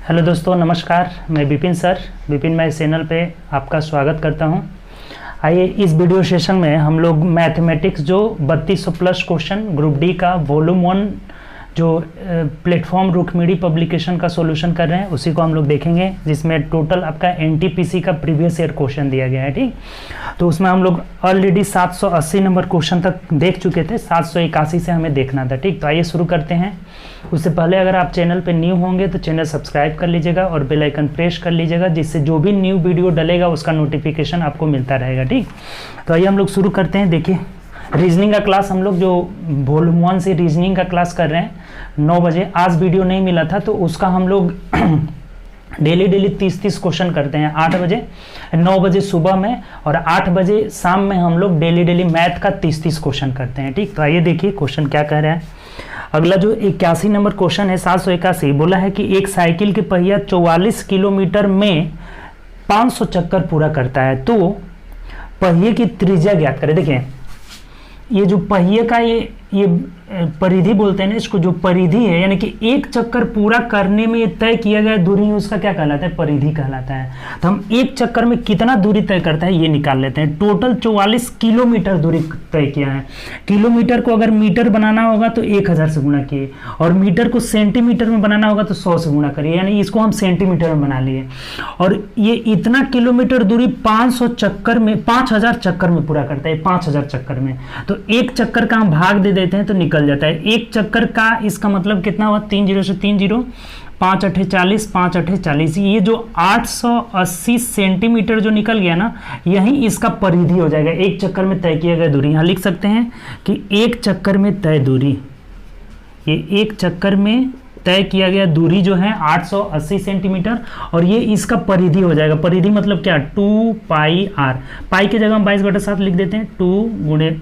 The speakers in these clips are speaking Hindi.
हेलो दोस्तों, नमस्कार। मैं विपिन सर, विपिन मैं चैनल पे आपका स्वागत करता हूं। आइए इस वीडियो सेशन में हम लोग मैथमेटिक्स जो 3200 प्लस क्वेश्चन ग्रुप डी का वॉल्यूम 1 जो प्लेटफॉर्म रुक्मिणी पब्लिकेशन का सॉल्यूशन कर रहे हैं उसी को हम लोग देखेंगे, जिसमें टोटल आपका एनटीपीसी का प्रीवियस ईयर क्वेश्चन दिया गया है। ठीक, तो उसमें हम लोग ऑलरेडी 780 नंबर क्वेश्चन तक देख चुके थे, 781 से हमें देखना था। ठीक, तो आइए शुरू करते हैं। उससे पहले अगर आप चैनल पे न्यू होंगे तो चैनल सब्सक्राइब कर लीजिएगा और बेल आइकन प्रेस कर लीजिएगा, जिससे जो भी न्यू वीडियो डलेगा उसका नोटिफिकेशन आपको मिलता रहेगा। ठीक, तो आइए हम लोग शुरू करते हैं। देखिए, रीजनिंग का क्लास हम लोग जो वॉल्यूम 1 से रीजनिंग का क्लास कर रहे हैं 9 बजे। आज वीडियो नहीं मिला था तो उसका हम लोग डेली 30 क्वेश्चन करते हैं। 8 बजे, 9 बजे सुबह में और 8 बजे शाम में हम लोग डेली मैथ का 30 क्वेश्चन करते हैं। ठीक, तो आइए देखिए क्वेश्चन क्या कह रहा है। अगला जो 81 नंबर क्वेश्चन है 781, बोला है कि एक साइकिल के पहिया 44 किलोमीटर में 500 चक्कर पूरा करता है, तो पहिए की त्रिज्या ज्ञात करें। देखिए, ये जो पहिए का ये परिधि बोलते हैं ना इसको, जो परिधि है यानी कि एक चक्कर पूरा करने में ये तय किया गया दूरी, उसका क्या कहलाता है? परिधि कहलाता है। तो हम एक चक्कर में कितना दूरी तय करता है ये निकाल लेते हैं। टोटल 44 किलोमीटर दूरी तय किया है। किलोमीटर को अगर मीटर बनाना होगा तो 1000 से गुणा किए, और मीटर को सेंटीमीटर में बनाना होगा तो 100 से गुणा करिए, यानी इसको हम सेंटीमीटर में बना लिए। और ये इतना किलोमीटर दूरी 500 चक्कर में 5000 चक्कर में पूरा करता है, 5000 चक्कर में। तो एक चक्कर का हम भाग दे देते हैं तो निकल जाता है। एक चक्कर का इसका मतलब कितना हुआ? 3 0 से 3 0, 5 8 40, 5 8 40। ये जो 880 सेंटीमीटर जो निकल गया ना, यही इसका परिधि हो जाएगा। एक चक्कर में तय किया गया दूरी। यहाँ लिख सकते हैं कि एक चक्कर में तय दूरी, ये एक चक्कर में तय किया गया दूरी जो है 880 सेंटीमीटर, और ये इसका परिधि हो जाएगा। परिधि मतलब क्या? 2 पाई आर। पाई की जगह हम 22/7 लिख देते हैं। 2 गुणे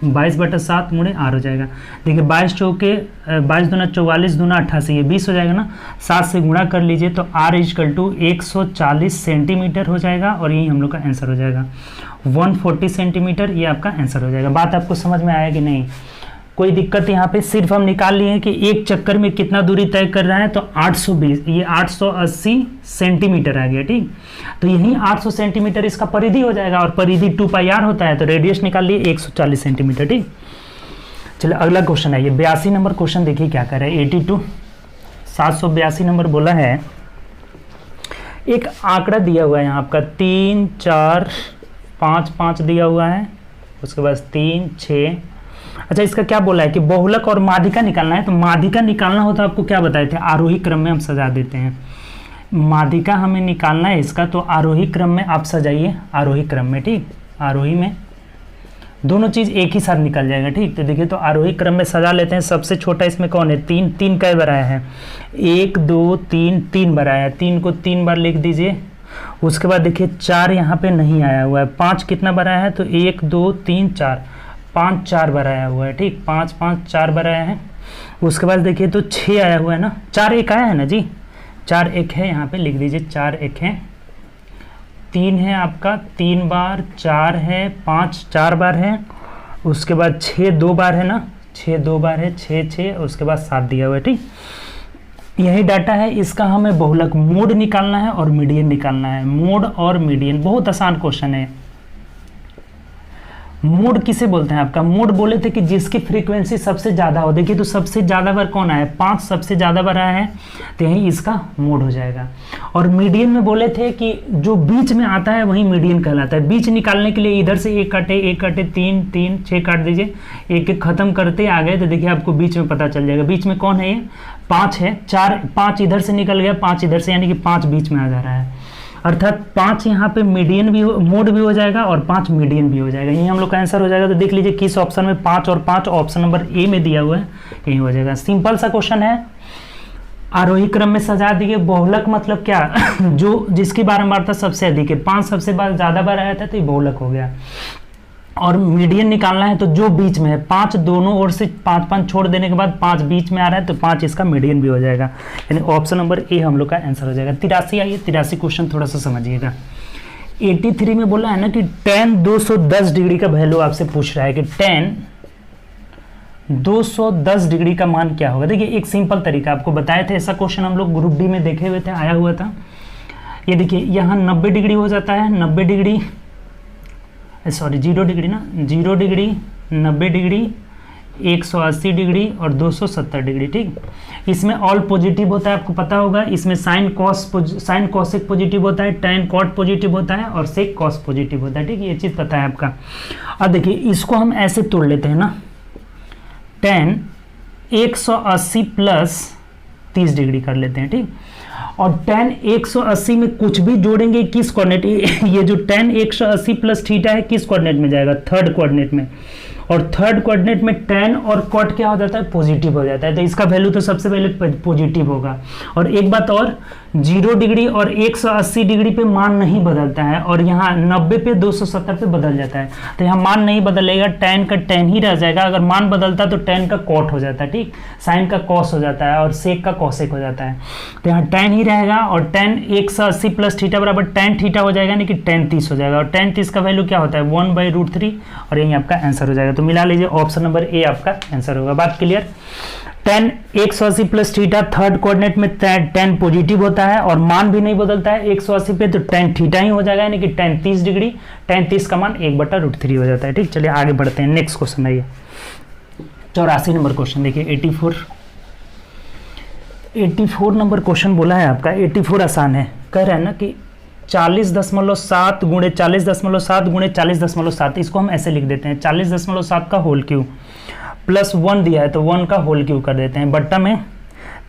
22/7 गुणे आर हो जाएगा। देखिए 22 चौके 22 दूना 44 दूना 88, ये 20 हो जाएगा ना। 7 से गुणा कर लीजिए तो आर इक्वल टू 140 सेंटीमीटर हो जाएगा, और यही हम लोग का आंसर हो जाएगा 140 सेंटीमीटर। ये आपका आंसर हो जाएगा। बात आपको समझ में आया कि नहीं? कोई दिक्कत यहाँ पे? सिर्फ हम निकाल लिए हैं कि एक चक्कर में कितना दूरी तय कर रहा है, तो 820, ये 880 सेंटीमीटर आ गया। ठीक, तो यही 800 सेंटीमीटर इसका परिधि हो जाएगा, और परिधि 2 पाई आर होता है, तो रेडियस निकाल लिए 140 सेंटीमीटर। ठीक, चलिए अगला क्वेश्चन है ये 82 नंबर क्वेश्चन। देखिए क्या कर रहा है। 82 782 नंबर बोला है, एक आंकड़ा दिया हुआ है यहाँ आपका 3 4 5 5 दिया हुआ है, उसके बाद 3 6। अच्छा, इसका क्या बोला है कि बहुलक और माध्यिका निकालना है। तो माध्यिका निकालना हो तो आपको क्या बताए थे? आरोही क्रम में हम सजा देते हैं। माध्यिका हमें निकालना है इसका, तो आरोही क्रम में आप सजाइए, आरोही क्रम में। ठीक, आरोही में दोनों चीज एक ही साथ निकल जाएगा। ठीक, तो देखिए, तो आरोही क्रम में सजा लेते हैं। सबसे छोटा इसमें कौन है? 3। 3 कई बार आया है? 1 2 3, 3 बार आया है। 3 को 3 बार लिख दीजिए। उसके बाद देखिए 4 यहाँ पे नहीं आया हुआ है। 5 कितना बार आया है? तो 1 2 3 4, 5 4 बार आया हुआ है। ठीक, 5 5 4 बार आया है। उसके बाद देखिए तो 6 आया हुआ है ना। 4 1 आया है ना जी, 4 1 है, यहाँ पे लिख दीजिए 4 1 है। 3 है आपका 3 बार, 4 है 5 4 बार है। उसके बाद 6 2 बार है ना, 6 2 बार है, 6 6, उसके बाद 7 दिया हुआ है। ठीक, यही डाटा है। इसका हमें बहुलक मोड निकालना है और मीडियन निकालना है। मोड और मीडियन बहुत आसान क्वेश्चन है। मोड किसे बोलते हैं? आपका मोड बोले थे कि जिसकी फ्रीक्वेंसी सबसे ज्यादा हो। देखिए, तो सबसे ज्यादा बार कौन आया है? 5 सबसे ज्यादा बार आया है, तो यही इसका मोड हो जाएगा। और मीडियन में बोले थे कि जो बीच में आता है वही मीडियन कहलाता है। बीच निकालने के लिए इधर से 1 काटे 1 काटे 3 3 6 काट दीजिए, 1 1 खत्म करते आ गए तो देखिए आपको बीच में पता चल जाएगा। बीच में कौन है? ये 5 है। 4 5 इधर से निकल गया, 5 इधर से, यानी कि 5 बीच में आ जा रहा है। अर्थात 5 यहाँ पे मीडियन भी मोड भी हो जाएगा और 5 मीडियन भी हो जाएगा। यही हम लोग का आंसर हो जाएगा। तो देख लीजिए किस ऑप्शन में 5 और 5, ऑप्शन नंबर ए में दिया हुआ है, यही हो जाएगा। सिंपल सा क्वेश्चन है। आरोही क्रम में सजा दिए। बहुलक मतलब क्या? जो जिसकी बारंबारता सबसे अधिक है। 5 सबसे ज्यादा बार आया था तो ये बहुलक हो गया। और मीडियन निकालना है तो जो बीच में है, 5 दोनों ओर से 5 5 छोड़ देने के बाद 5 बीच में आ रहा है, तो 5 इसका मीडियन भी हो जाएगा। यानी ऑप्शन नंबर ए हम लोग का आंसर हो जाएगा। 83 आइए, 83 क्वेश्चन थोड़ा सा समझिएगा। 83 में बोला है ना कि tan 210 डिग्री का वैल्यू आपसे पूछ रहा है कि tan 210 डिग्री का मान क्या होगा। देखिए एक सिंपल तरीका आपको बताए थे, ऐसा क्वेश्चन हम लोग ग्रुप डी में देखे हुए थे, आया हुआ था। ये देखिए यहाँ 90 डिग्री हो जाता है, 90 डिग्री, सॉरी 0 डिग्री ना, 0 डिग्री, 90 डिग्री, 180 डिग्री और 270 डिग्री। ठीक, इसमें ऑल पॉजिटिव होता है, आपको पता होगा। इसमें साइन कॉसेक पॉजिटिव होता है, टैन कॉट पॉजिटिव होता है और सेक कॉस पॉजिटिव होता है। ठीक, ये चीज़ पता है आपका। अब देखिए इसको हम ऐसे तोड़ लेते हैं ना, टैन 180 प्लस 30 डिग्री कर लेते हैं। ठीक, और टैन 180 में कुछ भी जोड़ेंगे किस कोऑर्डिनेट, ये जो टैन 180 प्लस थीटा है किस कोऑर्डिनेट में जाएगा, थर्ड कोऑर्डिनेट में। और थर्ड कोऑर्डिनेट में टैन और कॉट क्या हो जाता है, पॉजिटिव हो जाता है, तो इसका वैल्यू तो सबसे पहले पॉजिटिव होगा। और एक बात और, 0 डिग्री और 180 डिग्री पे मान नहीं बदलता है, और यहाँ 90 पे 270 पे बदल जाता है, तो यहाँ मान नहीं बदलेगा, टैन का टैन ही रह जाएगा। अगर मान बदलता तो टैन का कॉट हो जाता है, ठीक, साइन का कॉस हो जाता है और सेक का कॉसेक हो जाता है, तो यहाँ टैन ही रहेगा। और टैन 180 प्लस थीटा बराबर टैन थीटा हो जाएगा, यानी कि टैन 30 हो जाएगा। और टैन 30 का वैल्यू क्या होता है, 1/√3, और यही आपका आंसर हो जाएगा। तो मिला लीजिए, ऑप्शन नंबर ए आपका आंसर होगा। बात clear. Tan 180 plus theta third coordinate में टैन पॉजिटिव होता है और मान भी नहीं बदलता है 180 पे, तो टैन थीटा ही हो जाएगा, यानी कि टैन 30 डिग्री, टैन 30 का मान 1/√3 हो जाता है। ठीक, चलिए आगे बढ़ते हैं। नेक्स्ट क्वेश्चन आइए, 84 नंबर क्वेश्चन देखिए। 84 नंबर क्वेश्चन बोला है आपका। 84 आसान है, कह रहे हैं ना कि 40.7 गुणे 40.7 गुणे 40.7, इसको हम ऐसे लिख देते हैं, 40.7 का होल क्यूब प्लस 1 दिया है तो 1 का होल क्यूब कर देते हैं, बट्टा में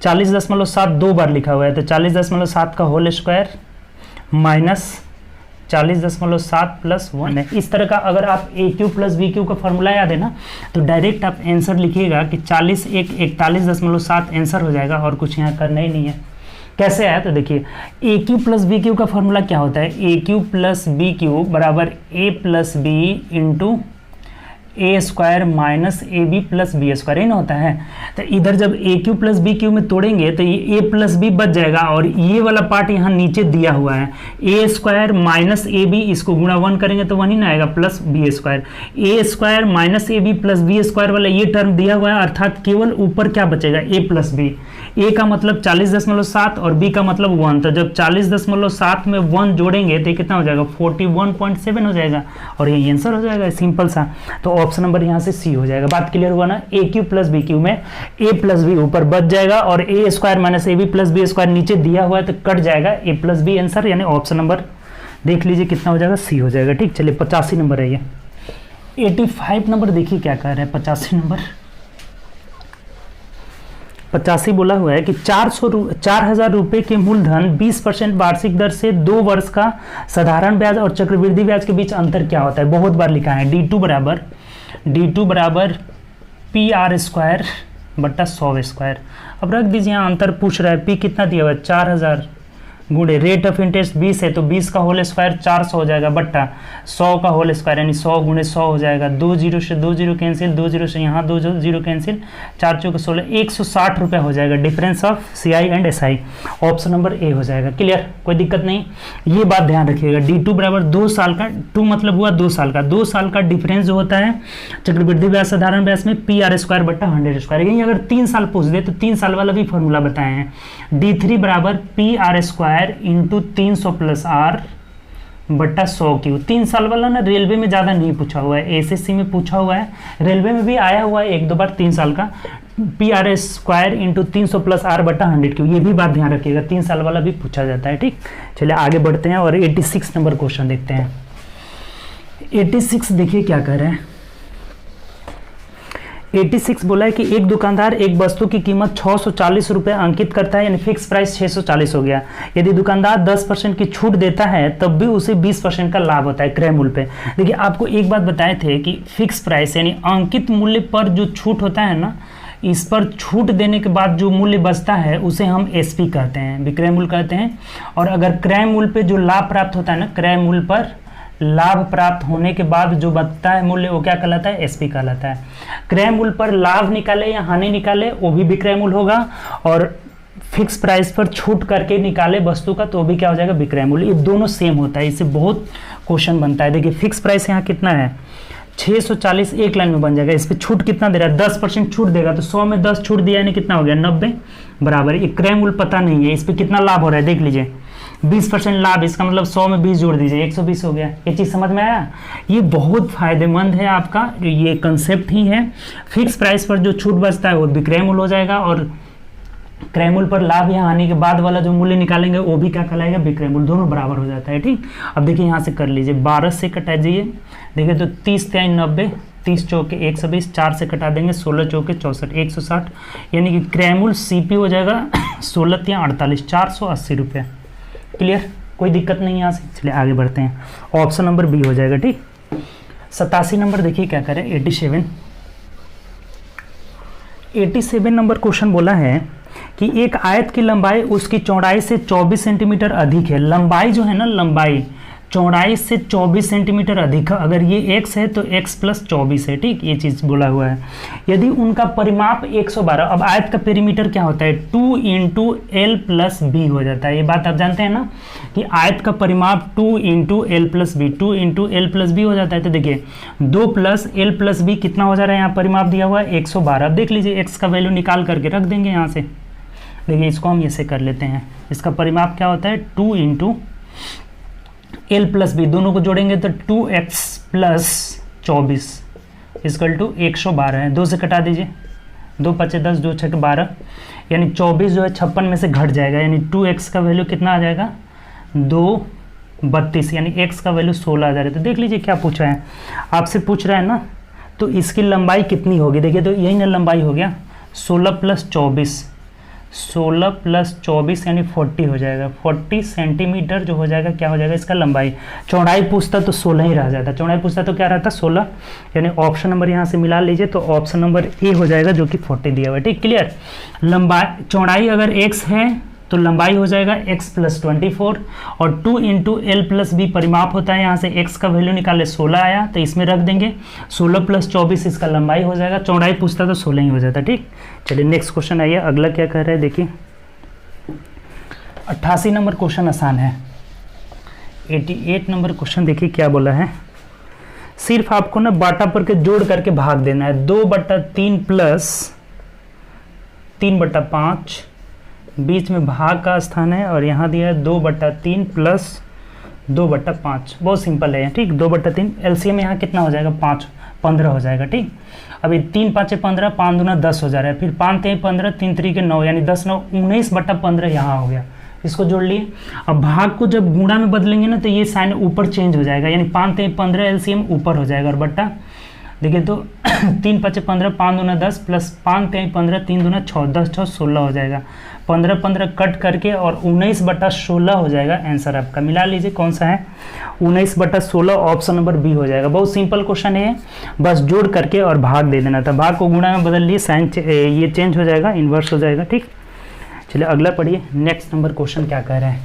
40.7 दो बार लिखा हुआ है, तो 40.7 का होल स्क्वायर माइनस 40.7 प्लस 1 है। इस तरह का अगर आप ए क्यूब प्लस बी क्यूब का फॉर्मूला याद है ना, तो डायरेक्ट आप आंसर लिखिएगा कि 40 1 41.7 आंसर हो जाएगा, और कुछ यहाँ करना ही नहीं है। कैसे आया, तो देखिए A cube plus B cube का फॉर्मूला क्या होता है, A cube plus B cube बराबर A plus B into A square minus A B plus B square, ही ना होता है। तो इधर जब A cube plus B cube में तोड़ेंगे तो ये ए प्लस बी बच जाएगा, और ये वाला पार्ट यहाँ नीचे दिया हुआ है, A square minus A B, इसको गुणा 1 करेंगे तो 1 ही ना आएगा, plus B square, A square minus A B plus B square वाला ये टर्म दिया हुआ है, अर्थात केवल ऊपर क्या बचेगा, ए प्लस बी। ए का मतलब 40.7 और बी का मतलब 1, तो जब 40.7 में 1 जोड़ेंगे तो कितना हो जाएगा, 41.7 हो जाएगा, और ये आंसर हो जाएगा, सिंपल सा। तो ऑप्शन नंबर यहाँ से सी हो जाएगा। बात क्लियर हुआ ना। A cube plus B cube में ए प्लस बी ऊपर बच जाएगा, और A square minus A B plus B square नीचे दिया हुआ है तो कट जाएगा, ए प्लस बी आंसर, यानी ऑप्शन नंबर देख लीजिए कितना हो जाएगा, सी हो जाएगा। ठीक, चलिए 85 नंबर है ये। 85 नंबर देखिए क्या कह रहा है। 85 बोला हुआ है कि 4,000 रुपए के मूलधन 20% वार्षिक दर से 2 वर्ष का साधारण ब्याज और चक्रवृद्धि ब्याज के बीच अंतर क्या होता है। बहुत बार लिखा है, D2 बराबर PR स्क्वायर बट्टा 100 स्क्वायर। अब रख दीजिए, यहाँ अंतर पूछ रहा है, P कितना दिया हुआ है 4,000 गुणे रेट ऑफ इंटरेस्ट 20 है, तो 20 का होल स्क्वायर 400 हो जाएगा, बट्टा 100 का होल स्क्वायर यानी 100 गुणे 100 हो जाएगा, 2 जीरो से 2 जीरो कैंसिल, 2 जीरो से यहाँ 2 जीरो कैंसिल, 4 चौके 16, 160 रुपया हो जाएगा, difference of CI and SI। Option number A हो जाएगा। क्लियर, कोई दिक्कत नहीं। ये बात ध्यान रखिएगा, D2 बराबर 2 साल का, 2 मतलब हुआ 2 साल का, 2 साल का डिफरेंस जो होता है चक्रवृद्धि ब्याज साधारण ब्याज में PR स्क्वायर बट्टा 100 स्क्वायर। यही अगर 3 साल पूछ दे तो 3 साल वाला भी फॉर्मूला बताए हैं, D3 बराबर PR square into 300 plus R बट्टा 100 क्यू। 3 साल वाला ना रेलवे में ज़्यादा नहीं पूछा हुआ है, SSC में पूछा हुआ है, रेलवे में भी आया हुआ है 1-2 बार 3 साल का, PR square into 300 plus R बट्टा 100 क्यू। ये भी बात ध्यान रखिएगा, 3 साल वाला भी पूछा जाता है। ठीक, चलिए आगे बढ़ते हैं और 86 नंबर क्वेश्चन देखते हैं। 86 देखिए क्या कह रहे हैं। 86 बोला है कि एक दुकानदार एक वस्तु की कीमत 640 रुपये अंकित करता है, यानी फिक्स प्राइस 640 हो गया। यदि दुकानदार 10% की छूट देता है तब भी उसे 20% का लाभ होता है क्रय मूल्य पे। देखिए आपको एक बात बताए थे कि फिक्स प्राइस यानी अंकित मूल्य पर जो छूट होता है ना, इस पर छूट देने के बाद जो मूल्य बचता है उसे हम SP कहते हैं, विक्रय मूल्य कहते हैं। और अगर क्रय मूल्य पे जो लाभ प्राप्त होता है ना, क्रय मूल्य पर लाभ प्राप्त होने के बाद जो बचता है मूल्य वो क्या कहलाता है, SP कहलाता है। क्रय मूल्य पर लाभ निकाले या हानि निकाले वो भी विक्रय मूल्य होगा, और फिक्स प्राइस पर छूट करके निकाले वस्तु का तो भी क्या हो जाएगा, विक्रय मूल्य। ये दोनों सेम होता है, इससे बहुत क्वेश्चन बनता है। देखिए फिक्स प्राइस यहाँ कितना है 640 एक लाइन में बन जाएगा। इस पे छूट कितना दे रहा है, 10% छूट देगा, तो 100 में 10 छूट दिया यानी कितना हो गया, 90 बराबर। ये क्रय मूल्य पता नहीं है, इस पे कितना लाभ हो रहा है देख लीजिए, 20% लाभ, इसका मतलब 100 में 20 जोड़ दीजिए, 120 हो गया। ये चीज़ समझ में आया? ये बहुत फायदेमंद है आपका, ये कंसेप्ट ही है। फिक्स प्राइस पर जो छूट बचता है वो विक्रय मूल्य हो जाएगा, और क्रय मूल्य पर लाभ या हानि के बाद वाला जो मूल्य निकालेंगे वो भी क्या कहलाएगा, विक्रय मूल्य, दोनों बराबर हो जाता है। ठीक, अब देखिए यहाँ से कर लीजिए, 12 से कटा दीजिए, देखिए तो 30 × 90, 30 चौके 120, 4 से कटा देंगे, 16 चौके 64, 160, यानी कि क्रय मूल्य सीपी हो जाएगा 16 या 48, 480 रुपये। क्लियर, कोई दिक्कत नहीं यहाँ से। चलिए आगे बढ़ते हैं, ऑप्शन नंबर बी हो जाएगा। ठीक, 87 नंबर देखिए क्या करें, 87 नंबर क्वेश्चन बोला है कि एक आयत की लंबाई उसकी चौड़ाई से 24 सेंटीमीटर अधिक है। लंबाई जो है ना, लंबाई चौड़ाई से 24 सेंटीमीटर अधिक है। अगर ये x है तो x + 24 है। ठीक, ये चीज़ बोला हुआ है। यदि उनका परिमाप 112, अब आयत का पेरीमीटर क्या होता है, 2 × L + B हो जाता है। ये बात आप जानते हैं ना कि आयत का परिमाप 2 × L + B, 2 × L + B हो जाता है। तो देखिए 2 + L + B कितना हो जा रहा है, यहाँ परिमाप दिया हुआ है 112। अब देख लीजिए x का वैल्यू निकाल करके रख देंगे यहाँ से। देखिए इसको हम ऐसे कर लेते हैं, इसका परिमाप क्या होता है, 2 × L + B, दोनों को जोड़ेंगे तो 2x + 24 = 112 है। 2 से कटा दीजिए, 2 × 5 = 10, 2 × 6 = 12, यानी 24 जो है 56 में से घट जाएगा, यानी 2x का वैल्यू कितना आ जाएगा, 232, यानी x का वैल्यू 16,000 है। तो देख लीजिए क्या पूछा है, आपसे पूछ रहा है ना, तो इसकी लंबाई कितनी होगी। देखिए तो यही ना लंबाई हो गया, 16 + 24, 16 + 24 यानी 40 हो जाएगा। 40 सेंटीमीटर जो हो जाएगा, क्या हो जाएगा इसका लंबाई। चौड़ाई पूछता तो 16 ही रह जाता, चौड़ाई पूछता तो क्या रहता, 16, यानी ऑप्शन नंबर यहाँ से मिला लीजिए, तो ऑप्शन नंबर ए हो जाएगा जो कि 40 दिया हुआ है। ठीक, क्लियर। लंबाई चौड़ाई अगर x है तो लंबाई हो जाएगा x + 24, और 2 × L + B परिमाप होता है, यहाँ से x का वैल्यू निकाले 16 आया, तो इसमें रख देंगे 16 + 24 इसका लंबाई हो जाएगा। चौड़ाई पूछता तो 16 ही हो जाता। ठीक, चलिए नेक्स्ट क्वेश्चन आइए, अगला क्या कह रहा है देखिए, 88 नंबर क्वेश्चन आसान है। 88 नंबर क्वेश्चन देखिए क्या बोला है, सिर्फ आपको ना बाटा पर के जोड़ करके भाग देना है। 2/3 + 3/5, बीच में भाग का स्थान है, और यहाँ दिया है 2/3 + 2/5, बहुत सिंपल है। ठीक, 2/3 एलसीएम यहाँ कितना हो जाएगा, 5, 15 हो जाएगा। ठीक, अभी 3 × 5 = 15, 5 × 2 = 10 हो जा रहा है, फिर 5 × 3 = 15, 3 × 3 = 9, यानी 10 × 9 = 19/15 यहाँ हो गया। इसको जोड़ लिए। अब भाग को जब गुणा में बदलेंगे ना तो ये साइन ऊपर चेंज हो जाएगा, यानी 5 × 3 = 15 एलसीएम ऊपर हो जाएगा, और बट्टा देखिए तो 3 × 5 = 15, 5 × 2 = 10, प्लस 5 × 3 = 15, 3 × 2 = 6, 10 × 6 = 16 हो जाएगा। 15 15 कट करके और 19/16 हो जाएगा आंसर आपका। मिला लीजिए कौन सा है, 19/16, ऑप्शन नंबर बी हो जाएगा। बहुत सिंपल क्वेश्चन है, बस जोड़ करके और भाग दे देना था। भाग को गुणा में बदल लिए, साइन ये चेंज हो जाएगा, इन्वर्स हो जाएगा। ठीक, चलिए अगला पढ़िए, नेक्स्ट नंबर क्वेश्चन क्या कह रहे हैं।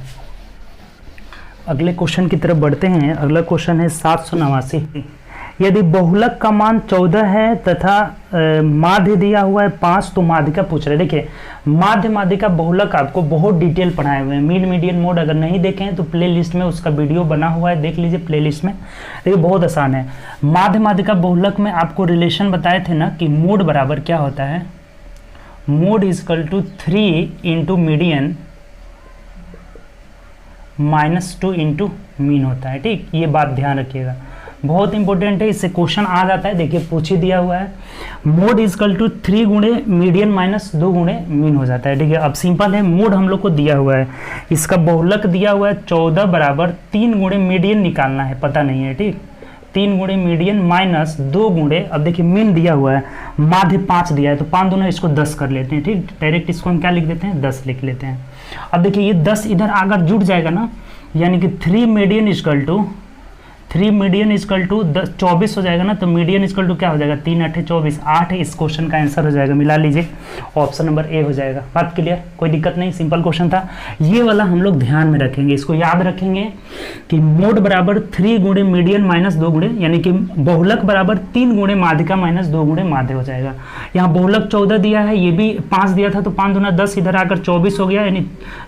अगले क्वेश्चन की तरफ बढ़ते हैं। अगला क्वेश्चन है 789। यदि बहुलक का मान 14 है तथा माध्य दिया हुआ है 5, तो माध्यिका पूछ रहे हैं। देखिए माध्य माध्यिका बहुलक आपको बहुत डिटेल पढ़ाए हुए हैं, मीड मीडियन मोड अगर नहीं देखे हैं तो प्ले लिस्ट में उसका वीडियो बना हुआ है, देख लीजिए प्ले लिस्ट में। देखिए बहुत आसान है। माध्य माध्यिका बहुलक में आपको रिलेशन बताए थे ना कि मोड बराबर क्या होता है, मोड = 3 × मीडियन -2 × मीन होता है। ठीक, ये बात ध्यान रखिएगा, बहुत इंपॉर्टेंट है, इससे क्वेश्चन आ जाता है। देखिए पूछ ही दिया हुआ है, मोड = 3 × मीडियन -2 × मीन हो जाता है। ठीक है, अब सिंपल है, मोड हम लोग को दिया हुआ है, इसका बहुलक दिया हुआ है 14 बराबर 3 × मीडियन निकालना है, पता नहीं है। ठीक, 3 × मीडियन -2 × अब देखिए मीन दिया हुआ है, माध्य 5 दिया है, तो 5 दूना इसको 10 कर लेते हैं। ठीक, डायरेक्ट इसको हम क्या लिख देते हैं, 10 लिख लेते हैं। अब देखिए ये 10 इधर अगर जुड़ जाएगा ना, यानी कि 3 मीडियन = 24 हो जाएगा ना, तो मीडियन = क्या हो जाएगा, 3 × 8 = 24, 8 इस क्वेश्चन का आंसर हो जाएगा। मिला लीजिए, ऑप्शन नंबर ए हो जाएगा। बात क्लियर, कोई दिक्कत नहीं, सिंपल क्वेश्चन था। ये वाला हम लोग ध्यान में रखेंगे, इसको याद रखेंगे कि मोड बराबर 3 × मीडियन -2 × यानी कि बहुलक बराबर 3 × माध्यिका -2 × माध्य हो जाएगा। यहाँ बहुलक 14 दिया है, ये भी 5 दिया था, तो 5 दूना 10 इधर आकर 24 हो गया, यानी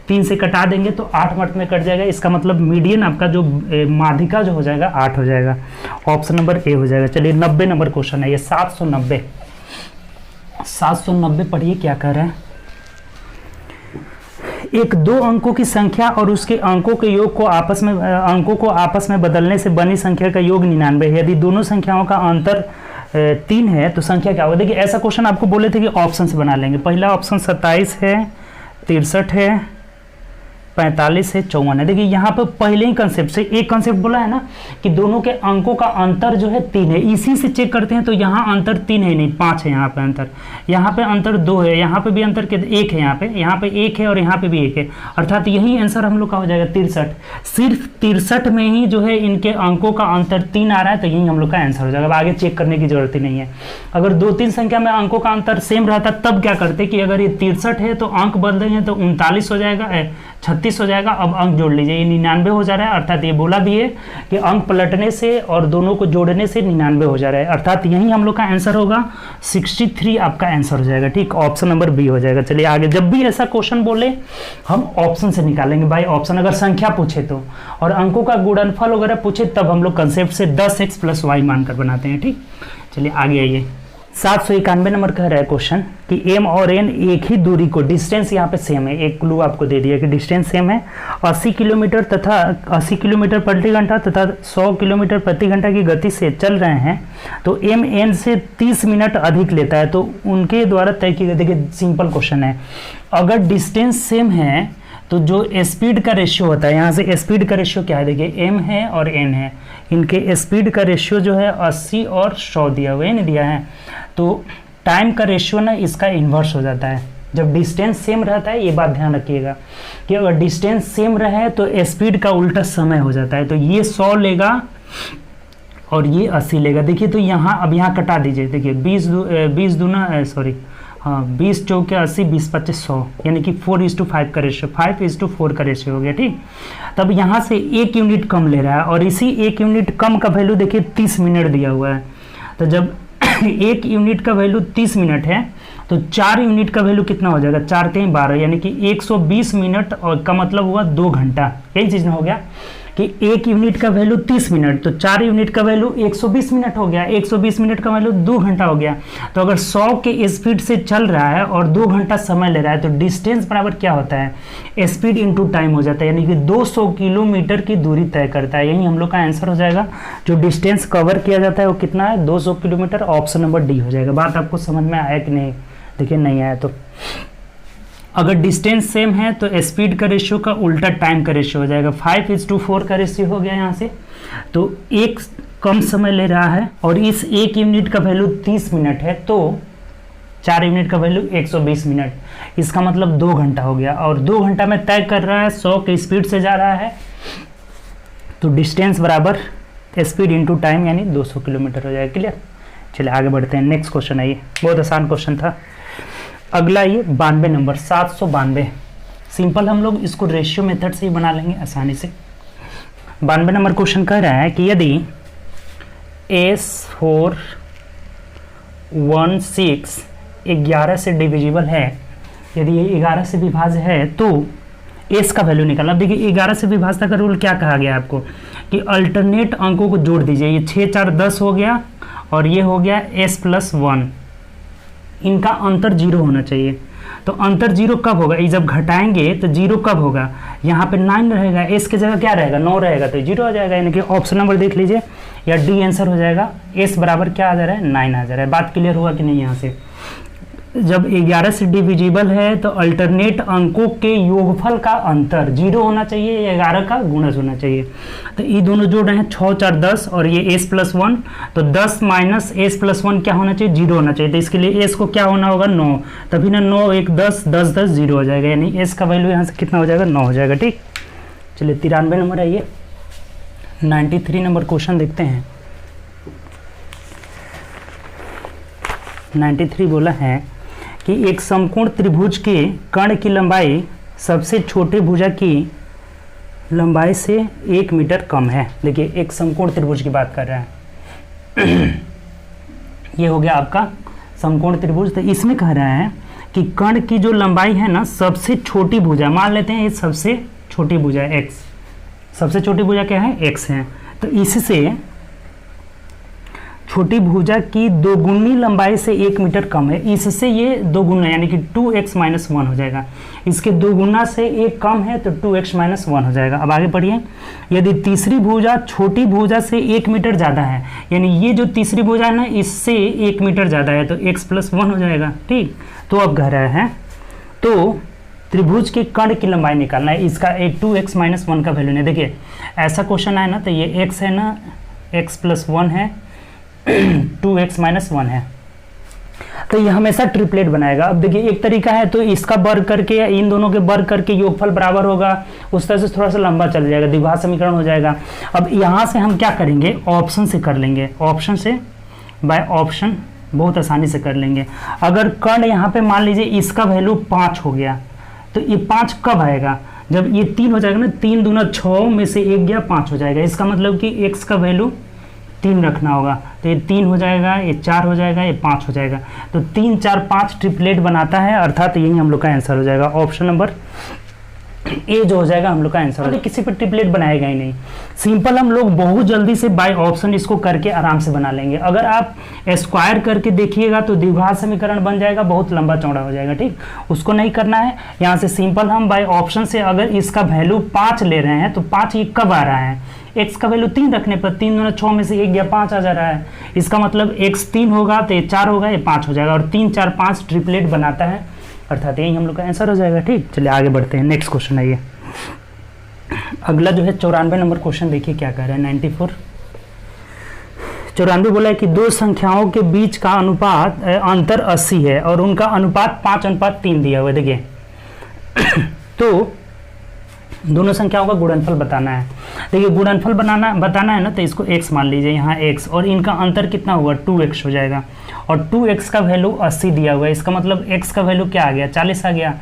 3 से कटा देंगे तो 8 मट में कट जाएगा। इसका मतलब मीडियन आपका जो माध्यिका जो हो जाएगा 8 हो जाएगा, ऑप्शन नंबर ए हो जाएगा। चलिए 90 नंबर क्वेश्चन है ये, 790। 790 पढ़िए क्या कह रहे हैं। एक दो अंकों की संख्या और उसके अंकों के योग को आपस में बदलने से बनी संख्या का योग 99 है। यदि दोनों संख्याओं का अंतर 3 है तो संख्या क्या होगा। देखिए ऐसा क्वेश्चन आपको बोले थे कि ऑप्शन से बना लेंगे। पहला ऑप्शन 27 है, 63 है, 45 है, 54 है। देखिए यहाँ पर पहले ही कंसेप्ट से एक कंसेप्ट बोला है ना कि दोनों के अंकों का अंतर जो है 3 है, इसी से चेक करते हैं तो यहाँ अंतर 3 है नहीं 5 है, यहाँ पे अंतर, यहाँ पे अंतर 2 है, यहाँ पे भी अंतर 1 है, यहाँ पे 1 है और यहाँ पे भी 1 है, अर्थात यही आंसर हम लोग का हो जाएगा 63। सिर्फ 63 में ही जो है इनके अंकों का अंतर 3 आ रहा है तो यही हम लोग का आंसर हो जाएगा। अब आगे चेक करने की जरूरत ही नहीं है। अगर 2-3 संख्या में अंकों का अंतर सेम रहता तब क्या करते कि अगर ये 63 है तो अंक बदलेंगे तो 39 हो जाएगा, 36 हो जाएगा। अब अंक जोड़ लीजिए, ये 99 हो जा रहा है, अर्थात ये बोला भी है कि अंक पलटने से और दोनों को जोड़ने से 99 हो जा रहा है, अर्थात यही हम लोग का आंसर होगा 63 आपका आंसर हो जाएगा। ठीक, ऑप्शन नंबर बी हो जाएगा। चलिए आगे, जब भी ऐसा क्वेश्चन बोले हम ऑप्शन से निकालेंगे बाय ऑप्शन। अगर संख्या पूछे तो और अंकों का गुणनफल वगैरह पूछे तब हम लोग कंसेप्ट से 10x + y मानकर बनाते हैं। ठीक, चलिए आगे आइए। 791 नंबर कह रहा है क्वेश्चन कि m और n एक ही दूरी को, डिस्टेंस यहाँ पे सेम है, एक क्लू आपको दे दिया कि डिस्टेंस सेम है, 80 किलोमीटर प्रति घंटा तथा 100 किलोमीटर प्रति घंटा की गति से चल रहे हैं तो m n से 30 मिनट अधिक लेता है तो उनके द्वारा तय की गई। देखिए सिंपल क्वेश्चन है, अगर डिस्टेंस सेम है तो जो स्पीड का रेशियो होता है, यहाँ से स्पीड का रेशियो क्या है, देखिए m है और n है, इनके स्पीड का रेशियो जो है 80 और 100 दिया हुआ है, नहीं दिया है, तो टाइम का रेशियो ना इसका इन्वर्स हो जाता है जब डिस्टेंस सेम रहता है। ये बात ध्यान रखिएगा कि अगर डिस्टेंस सेम रहे तो स्पीड का उल्टा समय हो जाता है, तो ये 100 लेगा और ये 80 लेगा। देखिए तो यहाँ अब यहाँ कटा दीजिए, देखिए 20 चौके 80, 20 25 100, यानी कि 4:5 का रेशियो, 5:4 का रेशियो हो गया। ठीक, तब यहाँ से 1 यूनिट कम ले रहा है और इसी 1 यूनिट कम का वैल्यू देखिए 30 मिनट दिया हुआ है, तो जब 1 यूनिट का वैल्यू 30 मिनट है तो 4 यूनिट का वैल्यू कितना हो जाएगा, 4 3 12, यानी कि 120 मिनट और का मतलब हुआ 2 घंटा। यही चीज़ हो गया कि 1 यूनिट का वैल्यू 30 मिनट तो 4 यूनिट का वैल्यू 120 मिनट हो गया, 120 मिनट का वैल्यू 2 घंटा हो गया। तो अगर 100 के स्पीड से चल रहा है और 2 घंटा समय ले रहा है तो डिस्टेंस बराबर क्या होता है, स्पीड इंटू टाइम हो जाता है, यानी कि 200 किलोमीटर की दूरी तय करता है। यही हम लोग का आंसर हो जाएगा। जो डिस्टेंस कवर किया जाता है वो कितना है, 200 किलोमीटर, ऑप्शन नंबर डी हो जाएगा। बात आपको समझ में आया कि नहीं, देखिए नहीं आया तो अगर डिस्टेंस सेम है तो स्पीड का रेशियो का उल्टा टाइम का रेशियो हो जाएगा, 5:4 का रेशियो हो गया यहाँ से, तो एक कम समय ले रहा है और इस 1 यूनिट का वैल्यू 30 मिनट है तो 4 यूनिट का वैल्यू 120 मिनट, इसका मतलब 2 घंटा हो गया और 2 घंटा में तय कर रहा है, 100 की स्पीड से जा रहा है, तो डिस्टेंस बराबर स्पीड इंटू टाइम यानी 200 किलोमीटर हो जाएगा। क्लियर, चलिए आगे बढ़ते हैं। नेक्स्ट क्वेश्चन है, ये बहुत आसान क्वेश्चन था। अगला ये 92 नंबर, 792। सिंपल हम लोग इसको रेशियो मेथड से ही बना लेंगे आसानी से। 92 नंबर क्वेश्चन कह रहा है कि यदि S416 11 से डिविजिबल है, यदि ये 11 से विभाज्य है तो S का वैल्यू निकालना। अब देखिए 11 से विभाज्यता का रूल क्या कहा गया आपको कि अल्टरनेट अंकों को जोड़ दीजिए, ये 6 4 10 हो गया और ये हो गया S+1, इनका अंतर 0 होना चाहिए। तो अंतर 0 कब होगा, ये जब घटाएंगे तो 0 कब होगा, यहाँ पे 9 रहेगा, S की जगह क्या रहेगा 9 रहेगा तो 0 आ जाएगा, यानी कि ऑप्शन नंबर देख लीजिए या डी आंसर हो जाएगा। S बराबर क्या आ जा रहा है, 9 आ जा रहा है। बात क्लियर हुआ कि नहीं। यहाँ से जब 11 से डिविजिबल है तो अल्टरनेट अंकों के योगफल का अंतर 0 होना चाहिए, 11 का गुणज होना चाहिए। तो ये दोनों जोड़ रहे हैं 6 4 10 और ये S+1, तो 10 माइनस S+1 क्या होना चाहिए, 0 होना चाहिए। तो इसके लिए S को क्या होना होगा 9, तभी ना 9 1 10 10 10 0 हो जाएगा, यानी S का वैल्यू यहाँ से कितना हो जाएगा 9 हो जाएगा। ठीक, चलिए 93 नंबर है ये। 93 नंबर क्वेश्चन देखते हैं। 93 बोला है कि एक समकोण त्रिभुज के कर्ण की लंबाई सबसे छोटे भुजा की लंबाई से 1 मीटर कम है। देखिए एक समकोण त्रिभुज की बात कर रहा है। ये हो गया आपका समकोण त्रिभुज। तो इसमें कह रहा है कि कर्ण की जो लंबाई है ना, सबसे छोटी भुजा मान लेते हैं, ये सबसे छोटी भुजा है x, सबसे छोटी भुजा क्या है x है। तो इससे छोटी भुजा की दोगुनी लंबाई से 1 मीटर कम है, इससे ये दोगुना यानी कि 2x - 1 हो जाएगा। इसके दोगुना से 1 कम है तो 2x - 1 हो जाएगा। अब आगे पढ़िए, यदि तीसरी भुजा छोटी भुजा से 1 मीटर ज़्यादा है, यानी ये जो तीसरी भुजा है ना इससे 1 मीटर ज़्यादा है तो x + 1 हो जाएगा। ठीक, तो अब कह रहा है तो त्रिभुज के कर्ण की लंबाई निकालना है, इसका एक 2x - 1 का वैल्यू नहीं। देखिए ऐसा क्वेश्चन आए ना तो ये x है ना, x + 1 है, 2x - 1 है, तो ये हमेशा ट्रिपलेट बनाएगा। अब देखिए एक तरीका है तो इसका वर्ग करके या इन दोनों के वर्ग करके योगफल बराबर होगा, उस तरह से थोड़ा सा लंबा चल जाएगा, द्विघात समीकरण हो जाएगा। अब यहाँ से हम क्या करेंगे, ऑप्शन से कर लेंगे, ऑप्शन से बाय ऑप्शन बहुत आसानी से कर लेंगे। अगर कर्ण यहाँ पे मान लीजिए इसका वैल्यू 5 हो गया तो ये 5 कब आएगा, जब ये 3 हो जाएगा ना, 3 दूना 6 में से 1 गया 5 हो जाएगा। इसका मतलब कि x का वैल्यू 3 रखना होगा, तो ये 3 हो जाएगा, ये 4 हो जाएगा, ये 5 हो जाएगा। तो 3, 4, 5 ट्रिपलेट बनाता है, अर्थात यही हम लोग का आंसर हो जाएगा। ऑप्शन नंबर ए जो हो जाएगा हम लोग का आंसर होगा। किसी पर ट्रिपलेट बनाएगा ही नहीं, सिंपल हम लोग बहुत जल्दी से बाय ऑप्शन इसको करके आराम से बना लेंगे। अगर आप स्क्वायर करके देखिएगा तो द्विघात समीकरण बन जाएगा, बहुत लंबा चौड़ा हो जाएगा। ठीक, उसको नहीं करना है। यहाँ से सिंपल हम बाय ऑप्शन से अगर इसका वैल्यू 5 ले रहे हैं तो 5 ये कब आ रहा है, x का वैल्यू 3 रखने पर 3 दूना 6 में से 1 गया 5 आ जा रहा है। इसका मतलब x 3 होगा तो ये 4 होगा, ये 5 हो जाएगा, और 3, 4, 5 ट्रिपलेट बनाता है, अर्थात यही हम लोग का आंसर हो जाएगा। ठीक, चलिए आगे बढ़ते हैं। नेक्स्ट क्वेश्चन है ये अगला जो है 94 नंबर क्वेश्चन। देखिए क्या कह रहा है, 94 बोला है कि दो संख्याओं के बीच का अनुपात अंतर 80 है और उनका अनुपात 5:3 दिया हुआ है। देखिए तो दोनों संख्याओं का गुणनफल बताना है। देखिए गुणनफल बताना है ना, तो इसको x मान लीजिए, यहाँ x, और इनका अंतर कितना हुआ 2x हो जाएगा, और 2x का वैल्यू 80 दिया हुआ है। इसका मतलब x का वैल्यू क्या आ गया, 40 आ गया।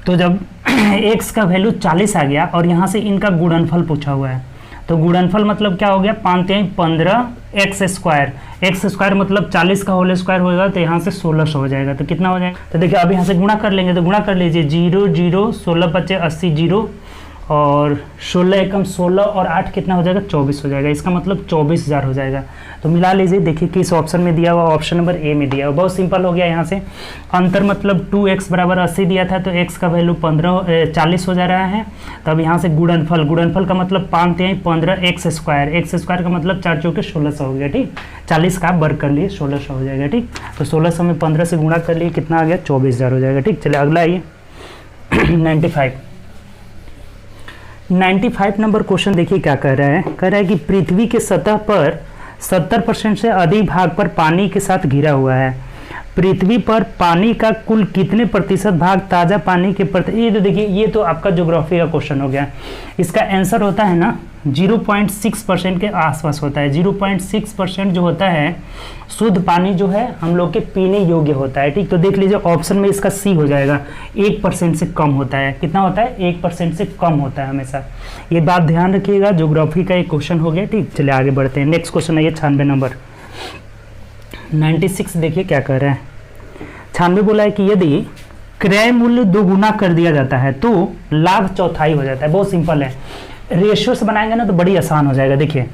तो जब x का वैल्यू 40 आ गया और यहाँ से इनका गुणनफल पूछा हुआ है, तो गुणनफल मतलब क्या हो गया, 5×3 = 15x²। x² मतलब 40 का होल स्क्वायर होगा, तो यहाँ से 1600 हो जाएगा। तो कितना हो जाएगा, तो देखिए अब यहाँ से गुणा कर लेंगे, तो गुणा कर लीजिए, 0 0 16 × 5 = 80, 0 और 16 एकम 16 और 8 कितना हो जाएगा, 24 हो जाएगा। इसका मतलब 24,000 हो जाएगा। तो मिला लीजिए, देखिए किस ऑप्शन में दिया हुआ, ऑप्शन नंबर ए में दिया हुआ। बहुत सिंपल हो गया। यहाँ से अंतर मतलब 2x = 80 दिया था, तो x का वैल्यू 40 हो जा रहा है। तब यहाँ से गुणनफल का मतलब 5×15 x² का मतलब 4 चौके 1600 हो गया। ठीक, 40 का वर्ग कर लिए 1600 हो जाएगा। ठीक, तो 1600 में 15 से गुणा कर लिए, कितना आ गया, 24,000 हो जाएगा। ठीक, चलिए अगला आइए 95 नंबर क्वेश्चन। देखिए क्या कह रहा है, कह रहा है कि पृथ्वी के सतह पर 70% से अधिक भाग पर पानी के साथ घिरा हुआ है। पृथ्वी पर पानी का कुल कितने प्रतिशत भाग ताज़ा पानी के ये तो देखिए, ये तो आपका ज्योग्राफी का क्वेश्चन हो गया। इसका आंसर होता है ना 0.6% के आसपास होता है। 0.6% जो होता है शुद्ध पानी जो है हम लोग के पीने योग्य होता है। ठीक, तो देख लीजिए ऑप्शन में इसका सी हो जाएगा। 1% से कम होता है। कितना होता है, 1% से कम होता है हमेशा। ये बात ध्यान रखिएगा, ज्योग्राफी का एक क्वेश्चन हो गया। ठीक, चलिए आगे बढ़ते हैं। नेक्स्ट क्वेश्चन है ये 96 नंबर 96। देखिए क्या कह रहा है, 96 बोला है कि यदि क्रय मूल्य 2 गुना कर दिया जाता है तो लाभ 1/4 हो जाता है। बहुत सिंपल है, रेशियो से बनाएंगे ना तो बड़ी आसान हो जाएगा। देखिए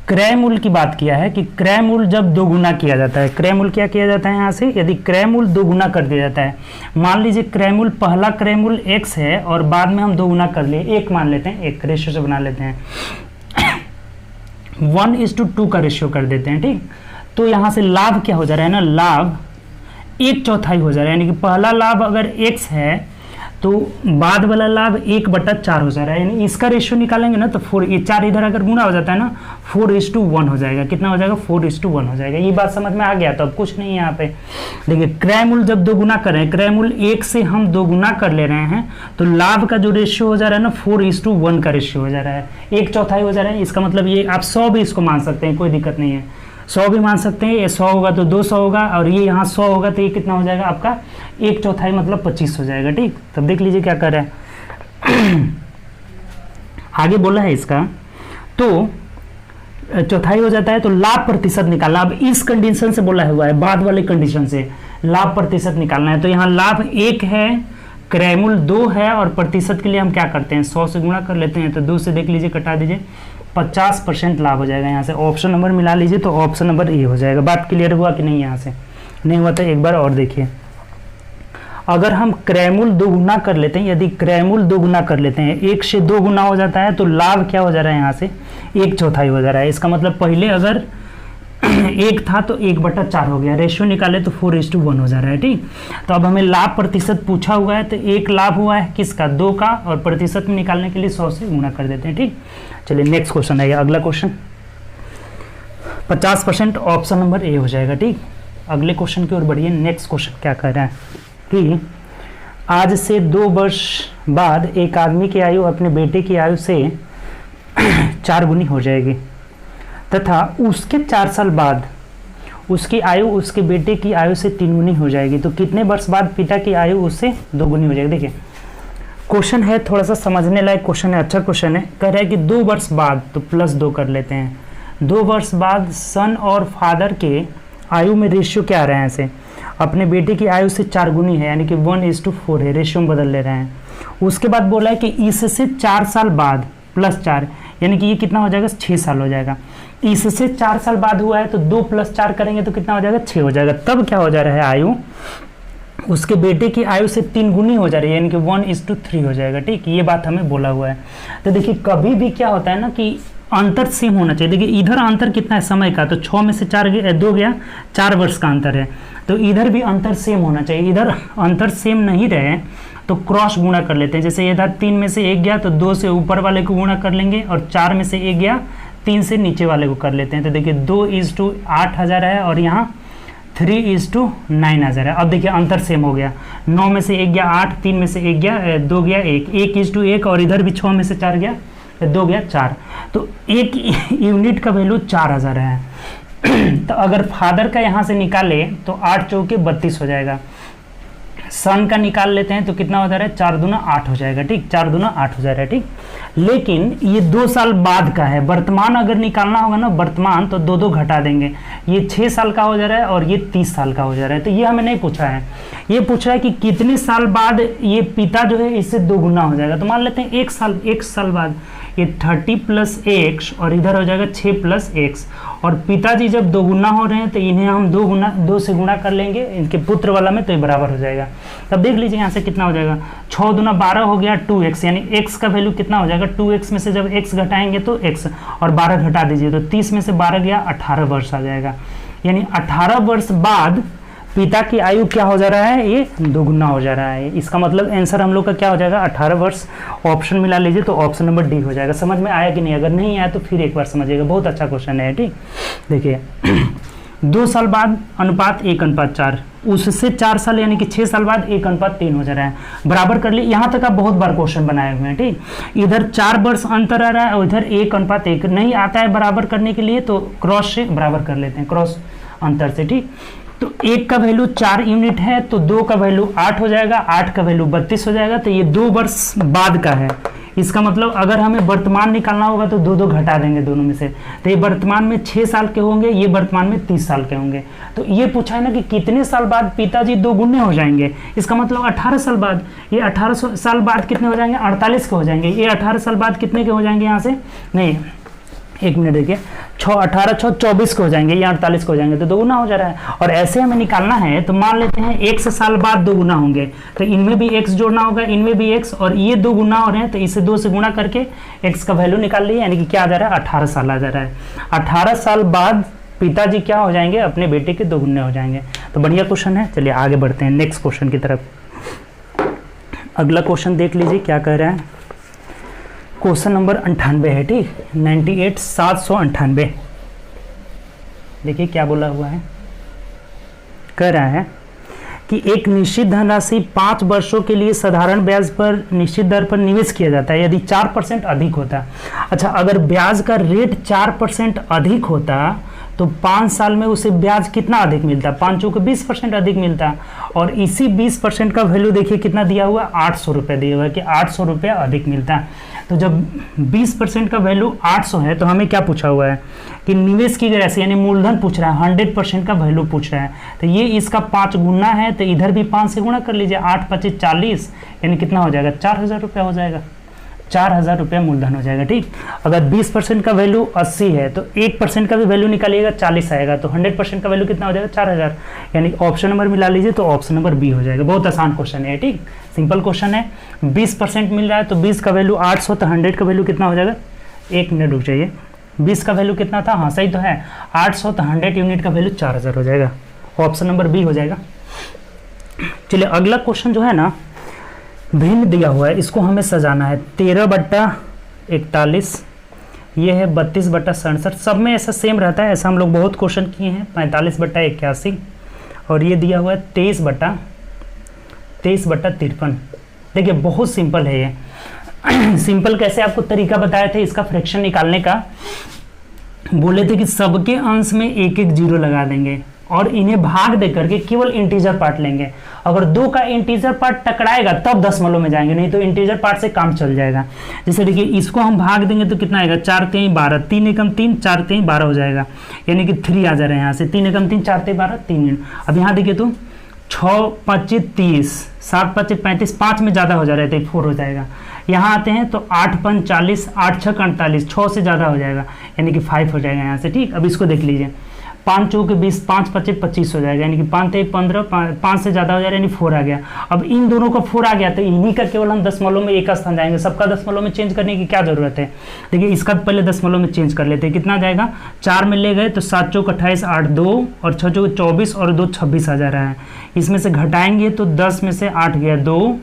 क्रय मूल्य की बात किया है कि क्रय मूल्य जब 2 गुना किया जाता है, क्रय मूल्य क्या किया जाता है, यहाँ से यदि क्रय मूल्य 2 गुना कर दिया जाता है, मान लीजिए क्रय मूल्य, पहला क्रय मूल्य x है और बाद में हम 2 गुना कर लिए, 1 मान लेते हैं, 1 रेशियो से बना लेते हैं, 1:2 का रेशियो कर देते हैं। ठीक, तो यहाँ से लाभ क्या हो जा रहा है ना, लाभ 1/4 हो जा रहा है। यानी कि पहला लाभ अगर x है तो बाद वाला लाभ 1/4 हो जा रहा है। यानी इसका रेशियो निकालेंगे ना तो 4, ये 4 इधर अगर गुना हो जाता है ना 4:1 हो जाएगा। कितना हो जाएगा, 4:1 हो जाएगा। ये बात समझ में आ गया। तो अब कुछ नहीं है यहाँ पे। देखिए क्रय मूल्य जब 2 गुना कर रहे हैं, क्रय मूल्य 1 से हम 2 गुना कर ले रहे हैं, तो लाभ का जो रेशियो हो जा रहा है ना 4:1 का रेशियो हो जा रहा है, 1/4 हो जा रहा है। इसका मतलब ये आप 100 भी इसको मान सकते हैं, कोई दिक्कत नहीं है। 100 भी मान सकते हैं। ये 100 होगा तो 200 होगा, और ये यहाँ 100 होगा तो ये कितना हो जाएगा आपका 1/4 मतलब 25 हो जाएगा। ठीक, तब देख लीजिए क्या कर रहा है आगे बोला है इसका, तो 1/4 हो जाता है तो लाभ प्रतिशत निकालना। अब इस कंडीशन से बोला हुआ है, बाद वाले कंडीशन से लाभ प्रतिशत निकालना है। तो यहाँ लाभ 1 है, क्रय मूल्य 2 है, और प्रतिशत के लिए हम क्या करते हैं 100 से गुणा कर लेते हैं। तो 2 से देख लीजिए कटा दीजिए, 50% लाभ हो जाएगा। यहाँ से ऑप्शन नंबर मिला लीजिए तो ऑप्शन नंबर ए हो जाएगा। बात क्लियर हुआ कि नहीं? यहाँ से नहीं हुआ तो एक बार और देखिए, अगर हम क्रयमूल्य 2 गुना कर लेते हैं, यदि क्रयमूल्य 2 गुना कर लेते हैं, 1 से 2 गुना हो जाता है तो लाभ क्या हो जा रहा है? यहाँ से 1/4 हो जा रहा है। इसका मतलब पहले अगर 1 था तो 1/4 हो गया, रेशियो निकाले तो 4:1 हो जा रहा है। ठीक, तो अब हमें लाभ प्रतिशत पूछा हुआ है, तो 1 लाभ हुआ है किसका? 2 का, और प्रतिशत में निकालने के लिए 100 से गुणा कर देते हैं। ठीक, चलिए नेक्स्ट क्वेश्चन है अगला क्वेश्चन। 50% ऑप्शन नंबर ए हो जाएगा। ठीक, अगले क्वेश्चन की ओर बढ़िए। नेक्स्ट क्वेश्चन क्या कह रहा है कि आज से 2 वर्ष बाद एक आदमी की आयु अपने बेटे की आयु से 4 गुनी हो जाएगी तथा उसके 4 साल बाद उसकी आयु उसके बेटे की आयु से 3 गुनी हो जाएगी। तो कितने वर्ष बाद पिता की आयु उससे 2 गुनी हो जाएगी? देखिए क्वेश्चन है, थोड़ा सा समझने लायक क्वेश्चन है, अच्छा क्वेश्चन है। कह रहा है कि 2 वर्ष बाद, तो +2 कर लेते हैं। 2 वर्ष बाद सन और फादर के आयु में रेशियो क्या आ रहा है? ऐसे अपने बेटे की आयु से 4 गुनी है, यानी कि 1:4 है, रेशियो में बदल ले रहे हैं। उसके बाद बोला है कि इससे 4 साल बाद +4, यानी कि ये कितना हो जाएगा? 6 साल हो जाएगा। इससे 4 साल बाद हुआ है तो 2 + 4 करेंगे तो कितना हो जाएगा? 6 हो जाएगा। तब क्या हो जा रहा है? आयु उसके बेटे की आयु से 3 गुनी हो जा रही है, यानी कि 1:3 हो जाएगा। ठीक, ये बात हमें बोला हुआ है। तो देखिए कभी भी क्या होता है ना कि अंतर सेम होना चाहिए। देखिए इधर अंतर कितना है समय का? तो 6 में से 2 गया, 4 वर्ष का अंतर है। तो इधर भी अंतर सेम होना चाहिए। इधर अंतर सेम नहीं रहे तो क्रॉस गुणा कर लेते हैं। जैसे इधर 3 में से 1 गया तो 2 से ऊपर वाले को गुणा कर लेंगे, और 4 में से 1 गया 3 से नीचे वाले को कर लेते हैं। तो देखिए 2:8 आ जा रहा है, और यहाँ 3:9 आ जा रहा है। अब देखिए अंतर सेम हो गया। 9 में से 1 गया 8, 3 में से 1 गया 2 गया 1, 1:1, और इधर भी 6 में से 4 गया 2 गया 4। तो 1 यूनिट का वैल्यू 4 आ जा रहा है। तो अगर फादर का यहाँ से निकाले तो 8 चौके 32 हो जाएगा। सन का निकाल लेते हैं तो कितना हो जा रहा है? 4 दूना 8 हो जाएगा। ठीक, 4 दूना 8 हो जा रहा है। ठीक, लेकिन ये 2 साल बाद का है। वर्तमान अगर निकालना होगा ना वर्तमान, तो 2 घटा देंगे। ये 6 साल का हो जा रहा है और ये 30 साल का हो जा रहा है। तो ये हमें नहीं पूछा है, ये पूछ रहा है कि कितने साल बाद ये पिता जो है इससे 2 गुना हो जाएगा। तो मान लेते हैं 1 साल बाद ये 30 + x, और इधर हो जाएगा 6 + x। और पिताजी जब 2 गुना हो रहे हैं तो इन्हें हम 2 से गुणा कर लेंगे इनके पुत्र वाला में, तो ये बराबर हो जाएगा। तब देख लीजिए यहाँ से कितना हो जाएगा? 6 दूना 12 हो गया 2x, यानी x का वैल्यू कितना हो जाएगा? 2x में से जब x घटाएंगे तो x, और 12 घटा दीजिए तो 30 में से 12 गया 18 वर्ष आ जाएगा। यानी 18 वर्ष बाद पिता की आयु क्या हो जा रहा है? ये 2 गुना हो जा रहा है। इसका मतलब आंसर हम लोग का क्या हो जाएगा? 18 वर्ष। ऑप्शन मिला लीजिए तो ऑप्शन नंबर डी हो जाएगा। समझ में आया कि नहीं? अगर नहीं आया तो फिर एक बार समझिएगा, बहुत अच्छा क्वेश्चन है। ठीक, देखिए 2 साल बाद अनुपात 1:4, उससे 4 साल यानी कि 6 साल बाद 1:3 हो जा रहा है। बराबर कर लिए। यहाँ तक आप बहुत बार क्वेश्चन बनाए हुए हैं। ठीक, इधर 4 वर्ष अंतर आ रहा है और इधर 1:1 नहीं आता है बराबर करने के लिए, तो क्रॉस से बराबर कर लेते हैं, क्रॉस अंतर से। ठीक, तो 1 का वैल्यू 4 यूनिट है, तो 2 का वैल्यू 8 हो जाएगा, 8 का वैल्यू 32 हो जाएगा। तो ये 2 वर्ष बाद का है। इसका मतलब अगर हमें वर्तमान निकालना होगा तो 2 घटा देंगे दोनों में से। तो ये वर्तमान में 6 साल के होंगे, ये वर्तमान में 30 साल के होंगे। तो ये पूछा है ना कि कितने साल बाद पिताजी 2 गुने हो जाएंगे। इसका मतलब 18 साल बाद। ये 18 साल बाद कितने हो जाएंगे? 48 के हो जाएंगे। ये 18 साल बाद कितने के हो जाएंगे? यहाँ से नहीं, 1 मिनट देखिए, 18 6 24 के हो जाएंगे, ये 48 के हो जाएंगे। तो 2 गुना हो जा रहा है। और ऐसे हमें निकालना है तो मान लेते हैं 1 साल बाद 2 गुना होंगे, तो इनमें भी x जोड़ना होगा, इनमें भी x, और ये 2 गुना हो रहे हैं तो इसे 2 से गुणा करके x का वैल्यू निकाल लिए, यानी कि क्या आ जा रहा है? 18 साल आ जा रहा है। 18 साल बाद पिताजी क्या हो जाएंगे? अपने बेटे के 2 गुने हो जाएंगे। तो बढ़िया क्वेश्चन है। चलिए आगे बढ़ते हैं नेक्स्ट क्वेश्चन की तरफ। अगला क्वेश्चन देख लीजिए क्या कह रहा है। क्वेश्चन नंबर 98 है। ठीक, 98 798। देखिए क्या बोला हुआ है। कह रहा है कि एक निश्चित धनराशि 5 वर्षों के लिए साधारण ब्याज पर निश्चित दर पर निवेश किया जाता है यदि 4% अधिक होता। अच्छा, अगर ब्याज का रेट 4% अधिक होता तो 5 साल में उसे ब्याज कितना अधिक मिलता? 5 को 20% अधिक मिलता। और इसी 20% का वैल्यू देखिए कितना दिया हुआ? 800 रुपये दिया हुआ है कि 800 रुपये अधिक मिलता। तो जब 20% का वैल्यू 800 है तो हमें क्या पूछा हुआ है कि निवेश की गई राशि यानी मूलधन पूछ रहा है, 100% का वैल्यू पूछ रहा है। तो ये इसका 5 गुना है, तो इधर भी 5 से गुणा कर लीजिए, 8 × 25 = 40, यानी कितना हो जाएगा? 4000 रुपया हो जाएगा। 4,000 रुपया मूलधन हो जाएगा। ठीक, अगर 20% का वैल्यू 80 है तो 1% का भी वैल्यू निकालिएगा 40 आएगा, तो 100% का वैल्यू कितना हो जाएगा 4,000, यानी ऑप्शन नंबर मिला लीजिए तो ऑप्शन नंबर बी हो जाएगा। बहुत आसान क्वेश्चन है। ठीक, सिंपल क्वेश्चन है। 20% मिल रहा है तो 20 का वैल्यू 800, तो 100 का वैल्यू कितना हो जाएगा, 1 मिनट रुक जाइए, 20 का वैल्यू कितना था, हाँ सही तो है 800, तो 100 यूनिट का वैल्यू 4,000 हो जाएगा, ऑप्शन नंबर बी हो जाएगा। चलिए अगला क्वेश्चन जो है ना भिन्न दिया हुआ है, इसको हमें सजाना है। 13/41, ये है 32/67, सब में ऐसा सेम रहता है, ऐसा हम लोग बहुत क्वेश्चन किए हैं। 45/81 और ये दिया हुआ है 23/53। देखिए बहुत सिंपल है ये। सिंपल कैसे, आपको तरीका बताए थे इसका फ्रैक्शन निकालने का, बोले थे कि सबके अंश में एक एक जीरो लगा देंगे और इन्हें भाग दे करके केवल इंटीजर पार्ट लेंगे। अगर 2 का इंटीजर पार्ट टकराएगा तब दशमलव में जाएंगे, नहीं तो इंटीजर पार्ट से काम चल जाएगा। जैसे देखिए इसको हम भाग देंगे तो कितना आएगा, 4 3 12, 3 एकम 3, 4 3 12 हो जाएगा, यानी कि 3 आ जा रहे हैं यहाँ से, 3 एकम 3, 4 3 12, 3। अब यहाँ देखिए तो 6 5 30, 7 5 35, 5 में ज़्यादा हो जा रहे थे 4 हो जाएगा। यहाँ आते हैं तो 8 5 40, 8 6 48, 6 से ज़्यादा हो जाएगा, यानी कि 5 हो जाएगा यहाँ से। ठीक, अब इसको देख लीजिए, 5 चौके 20, 5 5 25 हो जाएगा, यानी कि 5 3 15, 5 से ज़्यादा हो जाएगा, यानी 4 आ गया। अब इन दोनों का 4 आ गया तो इन्हीं का केवल हम दशमलव में एक स्थान जाएंगे, सबका दशमलव में चेंज करने की क्या जरूरत है। देखिए इसका पहले दशमलव में चेंज कर लेते हैं, कितना जाएगा, 4 में ले गए तो 7 चौक 28, 8 2 और 6 चौक 24 और 2 26 आ जा रहा है। इसमें से घटाएंगे तो 10 में से 8 गया 2,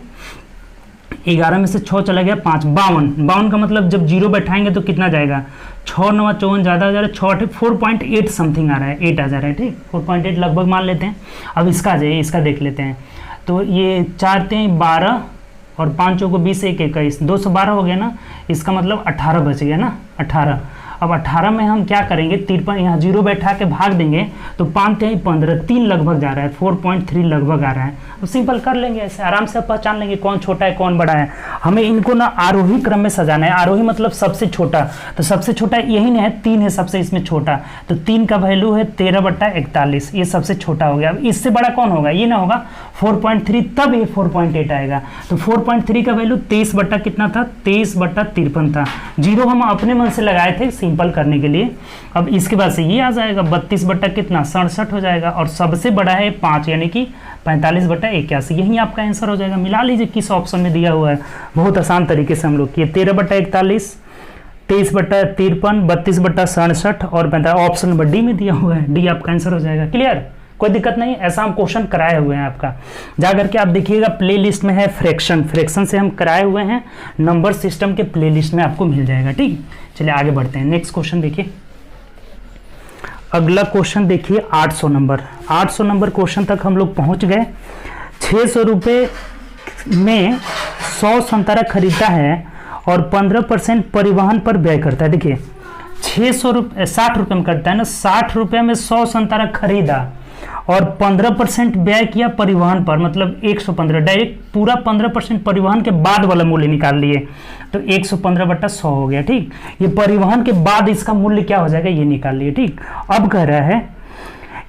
11 में से 6 चला गया 5, 52 का मतलब जब जीरो बैठाएंगे तो कितना जाएगा, 6 9 54 ज़्यादा हो जा रहा है, 6 8 4.8 समथिंग आ रहा है, 8 आ जा रहा है। ठीक, 4.8 लगभग मान लेते हैं। अब इसका आ जाइए, इसका देख लेते हैं। तो ये 4 3 12 और 5 चौको 20 1 21, 212 हो गया ना, इसका मतलब 18 बच गया ना, 18। अब 18 में हम क्या करेंगे, 53 यहाँ जीरो बैठा के भाग देंगे तो 5 3 15, 3 लगभग जा रहा है, 4.3 लगभग आ रहा है। अब सिंपल कर लेंगे, ऐसे आराम से पहचान लेंगे कौन छोटा है कौन बड़ा है। हमें इनको ना आरोही क्रम में सजाना है, आरोही मतलब सबसे छोटा, तो सबसे छोटा यही ना है, 3 है सबसे इसमें छोटा, तो 3 का वैल्यू है 13/41, ये सबसे छोटा हो गया। अब इससे बड़ा कौन होगा, ये ना होगा 4.3, तब ये 4.8 आएगा। तो 4.3 का वैल्यू 23 बट्टा कितना था, 23/53 था। जीरो हम अपने मन से लगाए थे सिंपल करने के लिए। अब इसके बाद से ये आ जाएगा 32 बट्टा कितना, 67 हो जाएगा, और सबसे बड़ा है 5, यानी कि 45/81। यही आपका आंसर हो जाएगा। मिला लीजिए किस ऑप्शन में दिया हुआ है, बहुत आसान तरीके से हम लोग किए। 13/41, 23/53, 32/67 और 45 ऑप्शन नंबर डी में दिया हुआ है, डी आपका आंसर हो जाएगा। क्लियर, कोई दिक्कत नहीं, ऐसा हम क्वेश्चन कराए हुए हैं आपका। जा करके आप देखिएगा प्लेलिस्ट में है फ्रैक्शन, फ्रैक्शन से हम कराए हुए हैं, नंबर सिस्टम के प्लेलिस्ट में आपको मिल जाएगा। ठीक, चलिए आगे बढ़ते हैं। नेक्स्ट क्वेश्चन देखिए, अगला क्वेश्चन देखिए 800 नंबर। 800 नंबर क्वेश्चन तक हम लोग पहुंच गए। 600 रुपये में 100 संतरा खरीदता है और 15% परिवहन पर व्यय करता है। देखिए 60 रुपये में करता है ना, 60 रुपये में 100 संतरा खरीदा और 15% व्यय किया परिवहन पर, मतलब 115, डायरेक्ट पूरा 15% परिवहन के बाद वाला मूल्य निकाल लिए तो 115/100 हो गया। ठीक, ये परिवहन के बाद इसका मूल्य क्या हो जाएगा ये निकाल लिए। ठीक, अब कह रहा है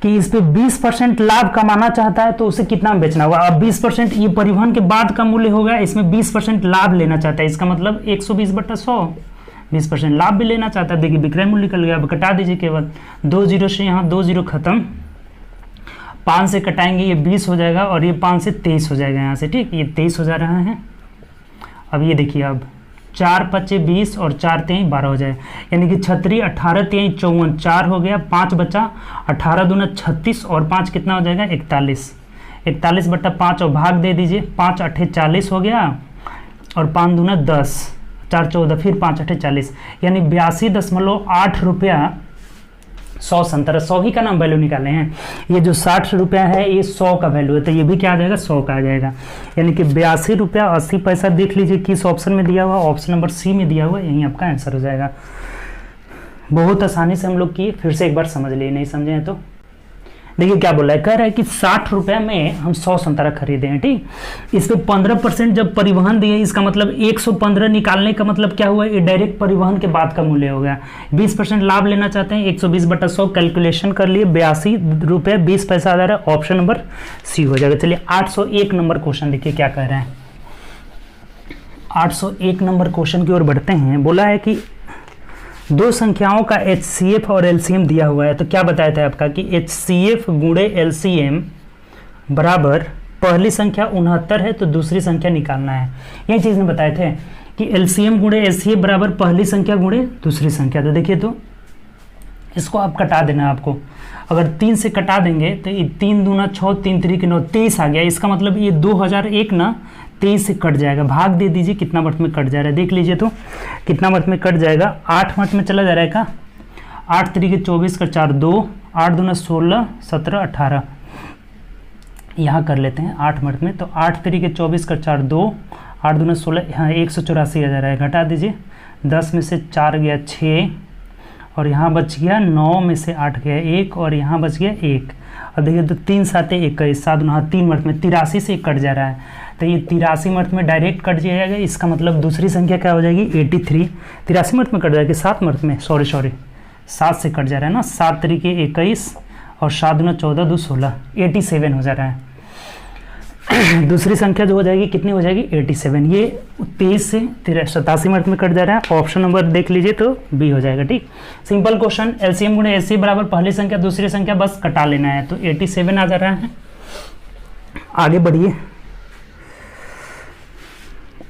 कि इस पे 20% लाभ कमाना चाहता है तो उसे कितना में बेचना होगा। अब 20% ये परिवहन के बाद का मूल्य होगा, इसमें 20% लाभ लेना चाहता है, इसका मतलब 120/100, 20% लाभ भी लेना चाहता है। देखिए विक्रय मूल्य निकल गया। अब कटा दीजिए, केवल 2 जीरो से यहाँ 2 जीरो खत्म, 5 से कटाएंगे ये 20 हो जाएगा और ये 5 से 23 हो जाएगा यहाँ से। ठीक, ये 23 हो जा रहा है। अब ये देखिए, अब 4 5 20 और 4 3 12 हो जाए, यानी कि 36, 18 3 54, 4 हो गया, 5 बचा, 18 दूना 36 और 5 कितना हो जाएगा 41, 41/5 और भाग दे दीजिए, 5 8 40 हो गया और 5 दूना 10, 4 14, फिर 5 8 40, यानी 82.8 रुपया 100 संतरा। 100 ही का नाम वैल्यू निकाले हैं। ये जो 60 रुपया है ये 100 का वैल्यू है, तो ये भी क्या आ जाएगा 100 का आ जाएगा, यानी कि 82 रुपया 80 पैसा। देख लीजिए किस ऑप्शन में दिया हुआ, ऑप्शन नंबर सी में दिया हुआ, यही आपका आंसर हो जाएगा। बहुत आसानी से हम लोग किए, फिर से एक बार समझ लिए, नहीं समझे हैं तो देखिए क्या बोला है, कह रहा है कि 60 रुपये में हम 100 संतरा खरीदे हैं। ठीक, इस पे 15% जब परिवहन दिए, इसका मतलब 115 निकालने का मतलब क्या हुआ, ये डायरेक्ट परिवहन के बाद का मूल्य हो गया। 20% लाभ लेना चाहते हैं, 120/100 कैलकुलेशन कर लिए, 82 रुपये 20 पैसा आ जा रहा है, ऑप्शन नंबर सी हो जाएगा। चलिए 801 नंबर क्वेश्चन देखिए क्या कह रहे हैं। 801 नंबर क्वेश्चन की ओर बढ़ते हैं। बोला है कि दो संख्याओं का HCF और LCM दिया हुआ है। तो क्या बताया था आपका कि HCF गुणे LCM बराबर पहली संख्या 69 है तो दूसरी संख्या निकालना है। यही चीज़ में बताए थे कि LCM गुणे HCF बराबर पहली संख्या गुणे दूसरी संख्या। तो देखिए, तो इसको आप कटा देना है आपको। अगर 3 से कटा देंगे तो ये 3 दूना 6, 3 3 9, 23 आ गया। इसका मतलब ये 2001 ना 23 से कट जाएगा। भाग दे दीजिए कितना मत में कट जा रहा है, देख लीजिए तो कितना मत में कट जाएगा। 8 मत में चला जा रहा है का 8 3 के 24 का 4 2, 8 दूना 16, 17 18। यहाँ कर लेते हैं 8 मत में। तो 8 3 के 24 का 4 2, 8 दूना 16, यहाँ 184 आ जा रहा है। घटा दीजिए, 10 में से 4 गया 6 और यहाँ बच गया 9 में से 8 गया 1 और यहाँ बच गया 1। अब देखिए तो 3 7 21, 7 9 3 मर्थ में 83 से कट जा रहा है। तो ये 83 मर्थ में डायरेक्ट कट जाएगा। इसका मतलब दूसरी संख्या क्या हो जाएगी 83। 83 मर्थ में कट जाएगी, 7 मर्थ में, सॉरी 7 से कट जा रहा है ना। 7 3 के 21 और 7 दूना 14 2 16, 87 हो जा रहा है। दूसरी संख्या जो हो जाएगी कितनी हो जाएगी 87। ये 23 से 87 मिनट में कट जा रहा है। ऑप्शन नंबर देख लीजिए तो बी हो जाएगा। ठीक, सिंपल क्वेश्चन। LCM गुणे HCF बराबर पहली संख्या दूसरी संख्या बस कटा लेना है। तो 87 आ जा रहा है। आगे बढ़िए।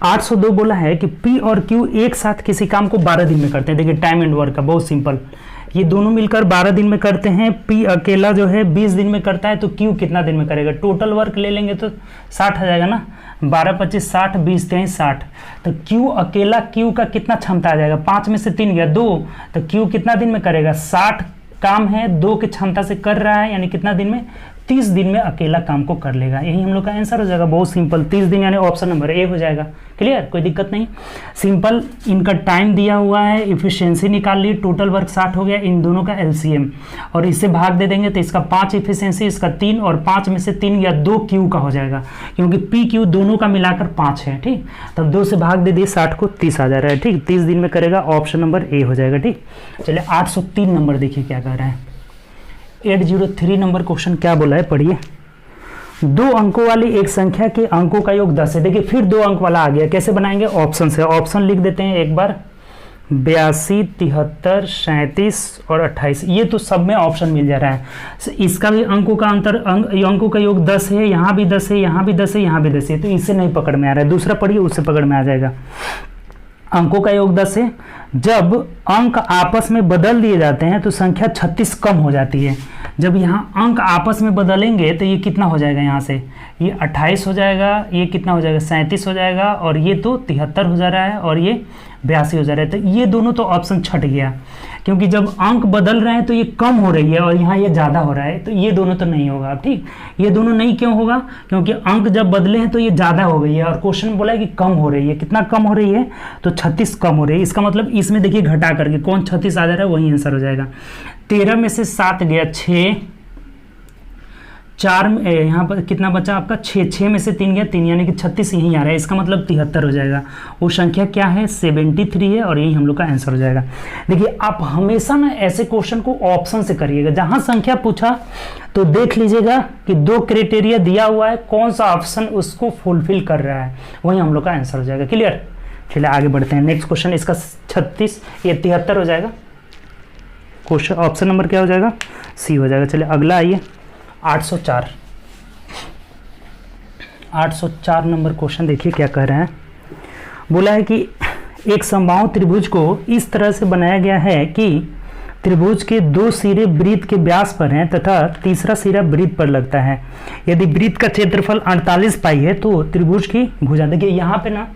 802 बोला है कि P और Q एक साथ किसी काम को 12 दिन में करते हैं। देखिए टाइम एंड वर्क का बहुत सिंपल, ये दोनों मिलकर 12 दिन में करते हैं। P अकेला जो है 20 दिन में करता है। तो Q कितना दिन में करेगा? टोटल वर्क ले लेंगे तो 60 आ जाएगा ना। 12 25 60, 20 23 60। तो Q अकेला Q का कितना क्षमता आ जाएगा? 5 में से 3 गया 2। तो Q कितना दिन में करेगा? 60 काम है, 2 की क्षमता से कर रहा है, यानी कितना दिन में? 30 दिन में अकेला काम को कर लेगा। यही हम लोग का आंसर हो जाएगा। बहुत सिंपल, 30 दिन यानी ऑप्शन नंबर ए हो जाएगा। क्लियर, कोई दिक्कत नहीं। सिंपल, इनका टाइम दिया हुआ है, इफिशियंसी निकाल ली, टोटल वर्क 60 हो गया। इन दोनों का LCM और इससे भाग दे देंगे तो इसका 5 इफिशियंसी, इसका 3 और 5 में से 3 या 2 Q का हो जाएगा, क्योंकि PQ दोनों का मिलाकर 5 है। ठीक, तब 2 से भाग दे दिए, 60 को 30 आ जा रहा है। ठीक, 30 दिन में करेगा, ऑप्शन नंबर ए हो जाएगा। ठीक, चलिए 803 नंबर देखिए क्या कह रहा है। 803 नंबर क्वेश्चन क्या बोला है, पढ़िए। 2 अंकों वाली एक संख्या के अंकों का योग 10 है। देखिए फिर 2 अंक वाला आ गया, कैसे बनाएंगे? ऑप्शन से। ऑप्शन लिख देते हैं एक बार, 82 73 37 और 28। ये तो सब में ऑप्शन मिल जा रहा है। इसका भी अंकों का अंकों का योग 10 है, यहाँ भी 10 है, यहाँ भी 10 है, यहाँ भी 10 है। तो इससे नहीं पकड़ में आ रहा है। दूसरा पढ़िए, उससे पकड़ में आ जाएगा। अंकों का योग 10 है। जब अंक आपस में बदल दिए जाते हैं तो संख्या 36 कम हो जाती है। जब यहाँ अंक आपस में बदलेंगे तो ये कितना हो जाएगा? यहाँ से ये 28 हो जाएगा, ये कितना हो जाएगा? 37 हो जाएगा, और ये तो 73 हो जा रहा है, और ये 82 हो जा रहा है। तो ये दोनों तो ऑप्शन छट गया, क्योंकि जब अंक बदल रहे हैं तो ये कम हो रही है और यहाँ ये ज़्यादा हो रहा है। तो ये दोनों तो नहीं होगा। ठीक, ये दोनों नहीं क्यों होगा? क्योंकि अंक जब बदले हैं तो ये ज़्यादा हो गई है, और क्वेश्चन बोला है कि कम हो रही है। कितना कम हो रही है? तो 36 कम हो रही है। इसका मतलब इसमें देखिए घटा करके कौन 36 आ जा रहा है, वही आंसर हो जाएगा। 13 में से 7 गया 6, 4 में यहाँ पर कितना बचा आपका? 6 में से 3 गया 3, यानी कि 36 यहीं आ रहा है। इसका मतलब 73 हो जाएगा। वो संख्या क्या है? 73 है, और यही हम लोग का आंसर हो जाएगा। देखिए आप हमेशा ना ऐसे क्वेश्चन को ऑप्शन से करिएगा। जहां संख्या पूछा तो देख लीजिएगा कि 2 क्राइटेरिया दिया हुआ है, कौन सा ऑप्शन उसको फुलफिल कर रहा है, वही हम लोग का आंसर हो जाएगा। क्लियर, चलिए आगे बढ़ते हैं। नेक्स्ट क्वेश्चन, इसका 36, ये 73 हो जाएगा। क्वेश्चन ऑप्शन नंबर क्या हो जाएगा? सी हो जाएगा। चलिए अगला आइए, 804 नंबर क्वेश्चन देखिए क्या कह रहे हैं। बोला है कि एक समबाहु त्रिभुज को इस तरह से बनाया गया है कि त्रिभुज के 2 सिरे वृत्त के व्यास पर हैं तथा तीसरा सिरा वृत्त पर लगता है। यदि वृत्त का क्षेत्रफल 48 पाई है तो त्रिभुज की भुजा। देखिए यहाँ पे ना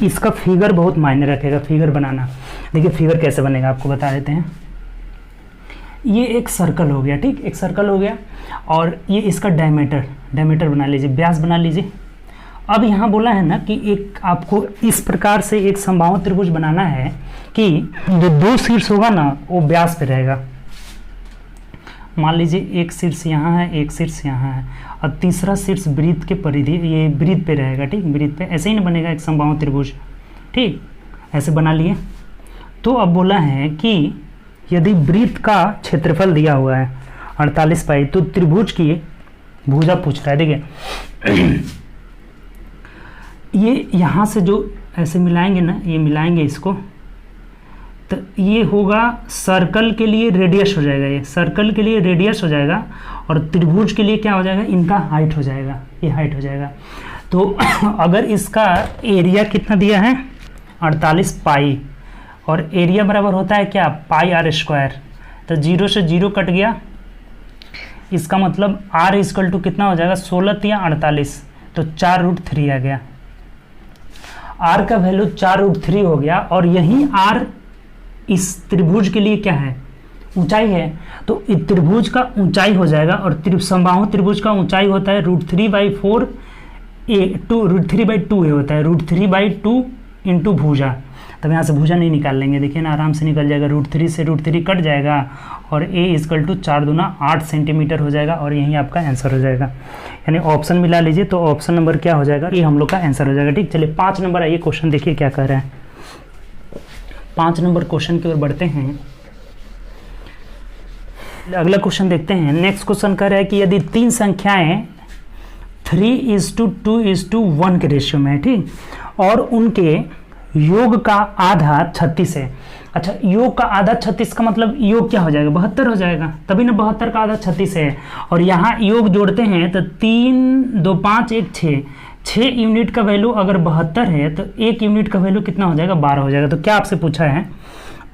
इसका फिगर बहुत मायने रखेगा, फिगर बनाना। देखिए फिगर कैसे बनेगा आपको बता देते हैं। ये एक सर्कल हो गया। ठीक, एक सर्कल हो गया, और ये इसका डायमीटर बना लीजिए, व्यास बना लीजिए। अब यहाँ बोला है ना कि एक आपको इस प्रकार से एक समबाहु त्रिभुज बनाना है कि जो 2 शीर्ष होगा ना वो व्यास पे रहेगा। मान लीजिए एक शीर्ष यहाँ है, एक शीर्ष यहाँ है, और तीसरा शीर्ष वृत्त के परिधि, ये वृत्त पे रहेगा। ठीक, वृत्त पे ऐसे ही ना बनेगा एक समबाहु त्रिभुज। ठीक, ऐसे बना लिए। तो अब बोला है कि यदि वृत्त का क्षेत्रफल दिया हुआ है 48 पाई, तो त्रिभुज की भुजा पूछ रहा है। देखिए ये यहाँ से जो ऐसे मिलाएंगे ना, ये मिलाएंगे इसको, तो ये होगा सर्कल के लिए रेडियस हो जाएगा, ये सर्कल के लिए रेडियस हो जाएगा, और त्रिभुज के लिए क्या हो जाएगा, इनका हाइट हो जाएगा, ये हाइट हो जाएगा। तो अगर इसका एरिया कितना दिया है 48 पाई, और एरिया बराबर होता है क्या, पाई आर स्क्वायर, तो 0 से 0 कट गया, इसका मतलब r इक्वल टू कितना हो जाएगा 16 या 48, तो 4√3 आ गया। r का वैल्यू 4√3 हो गया, और यही r इस त्रिभुज के लिए क्या है, ऊंचाई है, तो इस त्रिभुज का ऊंचाई हो जाएगा, और समबाहु त्रिभुज का ऊंचाई होता है √3/4 √3/2 होता है, √3/2 इंटू भुजा। तब यहाँ से भुजा नहीं निकाल लेंगे, देखिए ना आराम से निकल जाएगा, √3 से √3 कट जाएगा, और a इक्वल टू 4 दूना 8 सेंटीमीटर हो जाएगा, और यही आपका आंसर हो जाएगा। यानी ऑप्शन मिला लीजिए, तो ऑप्शन नंबर क्या हो जाएगा, ये हम लोग का आंसर हो जाएगा। ठीक, चलिए 5 नंबर आइए, क्वेश्चन देखिए क्या कह रहे हैं। 5 नंबर क्वेश्चन की ओर बढ़ते हैं। अगला क्वेश्चन देखते हैं। नेक्स्ट क्वेश्चन कह रहा है कि यदि 3 संख्याएं 3:2:1 के रेशियो में है, ठीक, और उनके योग का आधा 36 है। अच्छा, योग का आधा 36 का मतलब योग क्या हो जाएगा, 72 हो जाएगा, तभी ना 72 का आधा 36 है। और यहाँ योग जोड़ते हैं तो 3 2 5 1 6 यूनिट का वैल्यू अगर 72 है, तो 1 यूनिट का वैल्यू कितना हो जाएगा, 12 हो जाएगा। तो क्या आपसे पूछा है,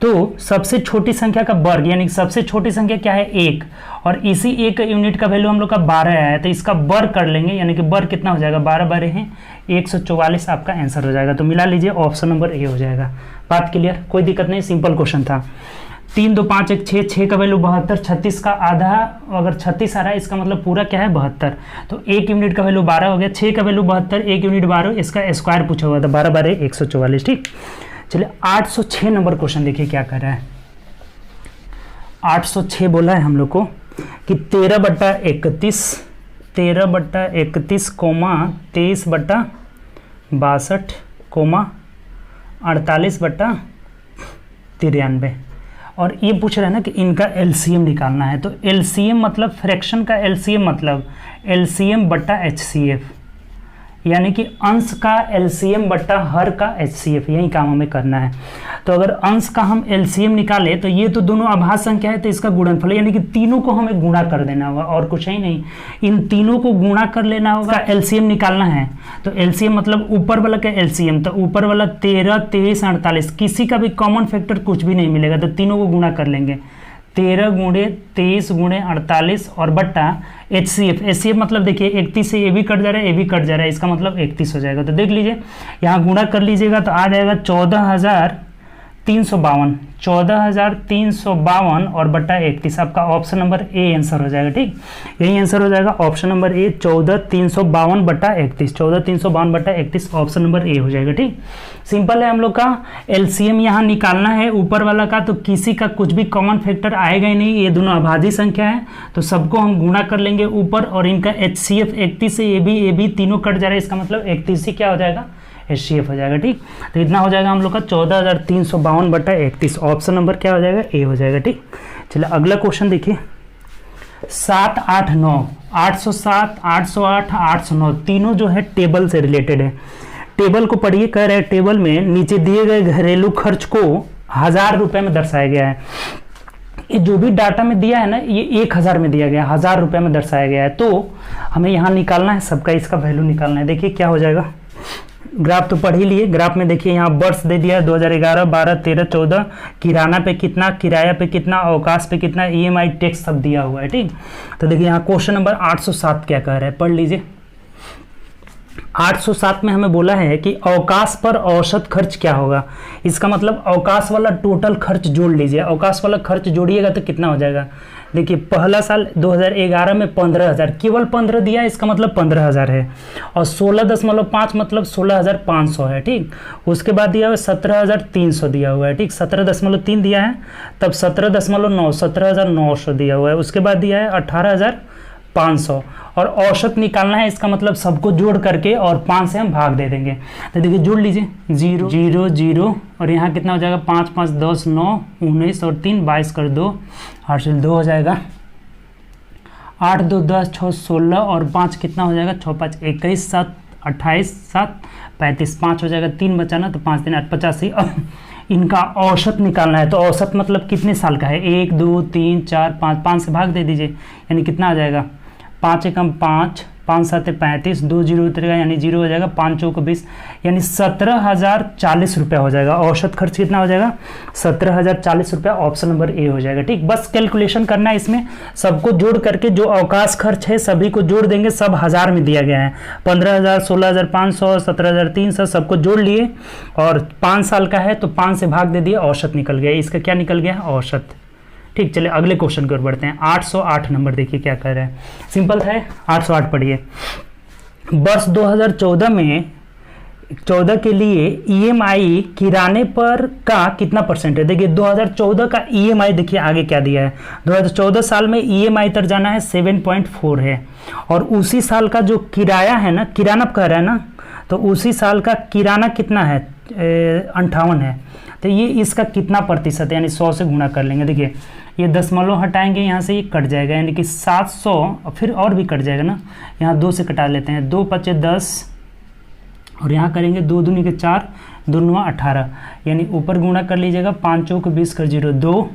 तो सबसे छोटी संख्या का वर्ग, यानी सबसे छोटी संख्या क्या है 1, और इसी 1 यूनिट का वैल्यू हम लोग का 12 आया है, तो इसका वर्ग कर लेंगे, यानी कि वर्ग कितना हो जाएगा, 12 12 है 144 आपका आंसर हो जाएगा। तो मिला लीजिए, ऑप्शन नंबर ए हो जाएगा। बात क्लियर, कोई दिक्कत नहीं, सिंपल क्वेश्चन था। 3 2 5 1 6 का वैल्यू 72, 36 का आधा अगर 36 आ रहा है, इसका मतलब पूरा क्या है 72, तो 1 यूनिट का वैल्यू 12 हो गया, 6 का वैल्यू 72, 1 यूनिट 12, इसका स्क्वायर पूछा हुआ था, 12 12 144। ठीक, चलिए 806 नंबर क्वेश्चन देखिए क्या कर रहा है। 806 बोला है हम लोग को कि 13/31 23/62 48/93, और ये पूछ रहा है ना कि इनका एलसीएम निकालना है। तो एलसीएम मतलब फ्रैक्शन का एलसीएम मतलब एलसीएम बट्टा एचसीएफ, यानी कि अंश का एलसीएम बट्टा हर का एचसीएफ, यही काम हमें करना है। तो अगर अंश का हम एलसीएम निकालें, तो ये तो दोनों अभाज्य संख्या है, तो इसका गुणनफल, यानी कि तीनों को हमें गुणा कर देना होगा, और कुछ ही नहीं, इन तीनों को गुणा कर लेना होगा, एलसीएम निकालना है। तो एलसीएम मतलब ऊपर वाला का एलसीएम, तो ऊपर वाला 13 23 48, किसी का भी कॉमन फैक्टर कुछ भी नहीं मिलेगा, तो तीनों को गुणा कर लेंगे, 13 × 23 × 48 और बट्टा एचसीएफ। एचसीएफ मतलब देखिए 31 से ये भी कट जा रहा है, ये भी कट जा रहा है, इसका मतलब 31 हो जाएगा। तो देख लीजिए, यहाँ गुणा कर लीजिएगा तो आ जाएगा 14,352 और बट्टा 31, आपका ऑप्शन नंबर ए आंसर हो जाएगा। ठीक, यही आंसर हो जाएगा, ऑप्शन नंबर ए 14,352 बट्टा 31, 14,352 बट्टा 31 ऑप्शन नंबर ए हो जाएगा। ठीक, सिंपल है, हम लोग का एलसीएम यहाँ निकालना है ऊपर वाला का, तो किसी का कुछ भी कॉमन फैक्टर आएगा ही नहीं, ये दोनों अभाज्य संख्या है, तो सबको हम गुणा कर लेंगे ऊपर, और इनका एचसीएफ 31 से ये भी तीनों कट जा रहा है, इसका मतलब 31 से क्या हो जाएगा, एचसीएफ हो जाएगा। ठीक, तो इतना हो जाएगा हम लोग का 14,352 बट्टा 31, ऑप्शन नंबर क्या हो जाएगा, ए हो जाएगा। ठीक, चलिए अगला क्वेश्चन देखिए। 7 8 9, 807 808 809 तीनों जो है टेबल से रिलेटेड है। टेबल को पढ़िए, कह रहे हैं टेबल में नीचे दिए गए घरेलू खर्च को 1000 रुपये में दर्शाया गया है। ये जो भी डाटा में दिया है ना, ये 1000 में दिया गया, 1000 रुपये में दर्शाया गया है, तो हमें यहाँ निकालना है सबका, इसका वैल्यू निकालना है। देखिए क्या हो जाएगा, ग्राफ तो पढ़ ही लिए, ग्राफ में देखिए यहाँ वर्ष दे दिया है 2011 12 13 14, किराना पे कितना, किराया पे कितना, अवकाश पे कितना, ईएमआई टैक्स सब दिया हुआ है। ठीक, तो देखिए यहाँ क्वेश्चन नंबर 807 क्या कह रहा है, पढ़ लीजिए। 807 में हमें बोला है कि अवकाश पर औसत खर्च क्या होगा, इसका मतलब अवकाश वाला टोटल खर्च जोड़ लीजिए, अवकाश वाला खर्च जोड़िएगा तो कितना हो जाएगा। देखिए पहला साल 2011 में 15,000, केवल 15 दिया है, इसका मतलब 15,000 है, और 16.5 मतलब 16,500 है। ठीक, उसके बाद दिया हुआ 17,300 दिया हुआ है। ठीक, 17.3 दिया है, तब 17.9 17,900 दिया हुआ है, उसके बाद दिया है 18,500, और औसत निकालना है, इसका मतलब सबको जोड़ करके और 5 से हम भाग दे देंगे। तो देखिए जोड़ लीजिए, 0 0 0, और यहाँ कितना हो जाएगा, 5 5 10 9 19 और 3 22 कर 2 8 से 2 हो जाएगा, 8 2 10 6 16 और 5 कितना हो जाएगा, 6 5 21 7 28 7 35, 5 हो जाएगा, 3 बचा ना, तो 5 3 8 85। अब इनका औसत निकालना है, तो औसत मतलब कितने साल का है, 1 2 3 4 5, 5 से भाग दे दीजिए, यानी कितना आ जाएगा, 5 एकम 5, 5 7 35, 2 जीरो उतरेगा यानी 0 हो जाएगा, 5 चौक 20, यानी 17,040 रुपया हो जाएगा। औसत खर्च कितना हो जाएगा, 17,040 रुपया, ऑप्शन नंबर ए हो जाएगा। ठीक, बस कैलकुलेशन करना है, इसमें सबको जोड़ करके जो अवकाश खर्च है सभी को जोड़ देंगे, सब हजार में दिया गया है, 15,000, 16,500, 17,300 सबको जोड़ लिए, और 5 साल का है तो 5 से भाग दे दिए, औसत निकल गया। इसका क्या निकल गया, औसत। ठीक, चलिए अगले क्वेश्चन की ओर बढ़ते हैं। 808 नंबर देखिए क्या कह रहे हैं, सिंपल है, 808 पढ़िए। वर्ष 2014 में 14 के लिए ईएमआई किराने पर का कितना परसेंट है। देखिए 2014 का ईएमआई देखिए आगे क्या दिया है, 2014 साल में ईएमआई तर जाना है 7.4 है, और उसी साल का जो किराया है ना, किराना कह रहा है ना, तो उसी साल का किराना कितना है, 58 है। तो ये इसका कितना प्रतिशत है, यानी 100 से गुणा कर लेंगे। देखिए ये दशमलव हटाएंगे, यहाँ से ये कट जाएगा, यानी कि 700, फिर और भी कट जाएगा ना, यहाँ 2 से कटा लेते हैं, 2 5 10, और यहाँ करेंगे 2 दूनी के 4, 2 9 18, यानी ऊपर गुणा कर लीजिएगा, 5 चौक 20 कर 0 2,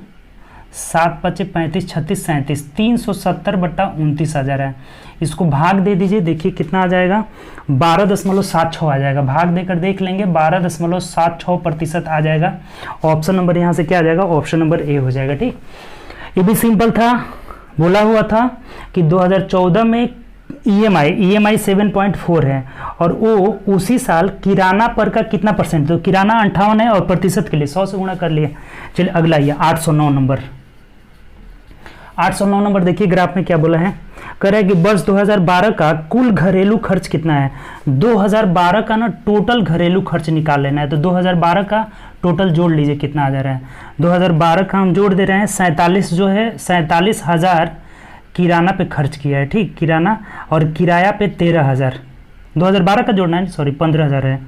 7 5 35 36 37, 370/29,000 है। इसको भाग दे दीजिए, देखिए कितना आ जाएगा, 12.76 आ जाएगा। भाग देकर देख लेंगे, 12.76% आ जाएगा। ऑप्शन नंबर यहाँ से क्या आ जाएगा, ऑप्शन नंबर ए हो जाएगा। ठीक, ये भी सिंपल था, बोला हुआ था कि 2014 में ईएमआई 7.4 है, और वो उसी साल किराना पर का कितना परसेंट, तो किराना 58 है, और प्रतिशत के लिए 100 से गुणा कर लिए। चलिए अगला ये 809 नंबर। 809 नंबर देखिए ग्राफ में क्या बोला है, कह रहा है कि वर्ष 2012 का कुल घरेलू खर्च कितना है। 2012 का ना टोटल घरेलू खर्च निकाल लेना है, तो 2012 का टोटल जोड़ लीजिए कितना आ जा रहा है। 2012 का हम जोड़ दे रहे हैं 47, जो है 47,000 किराना पे खर्च किया है। ठीक, किराना, और किराया पे 13,000, 2012 का जोड़ना है, सॉरी 15,000 है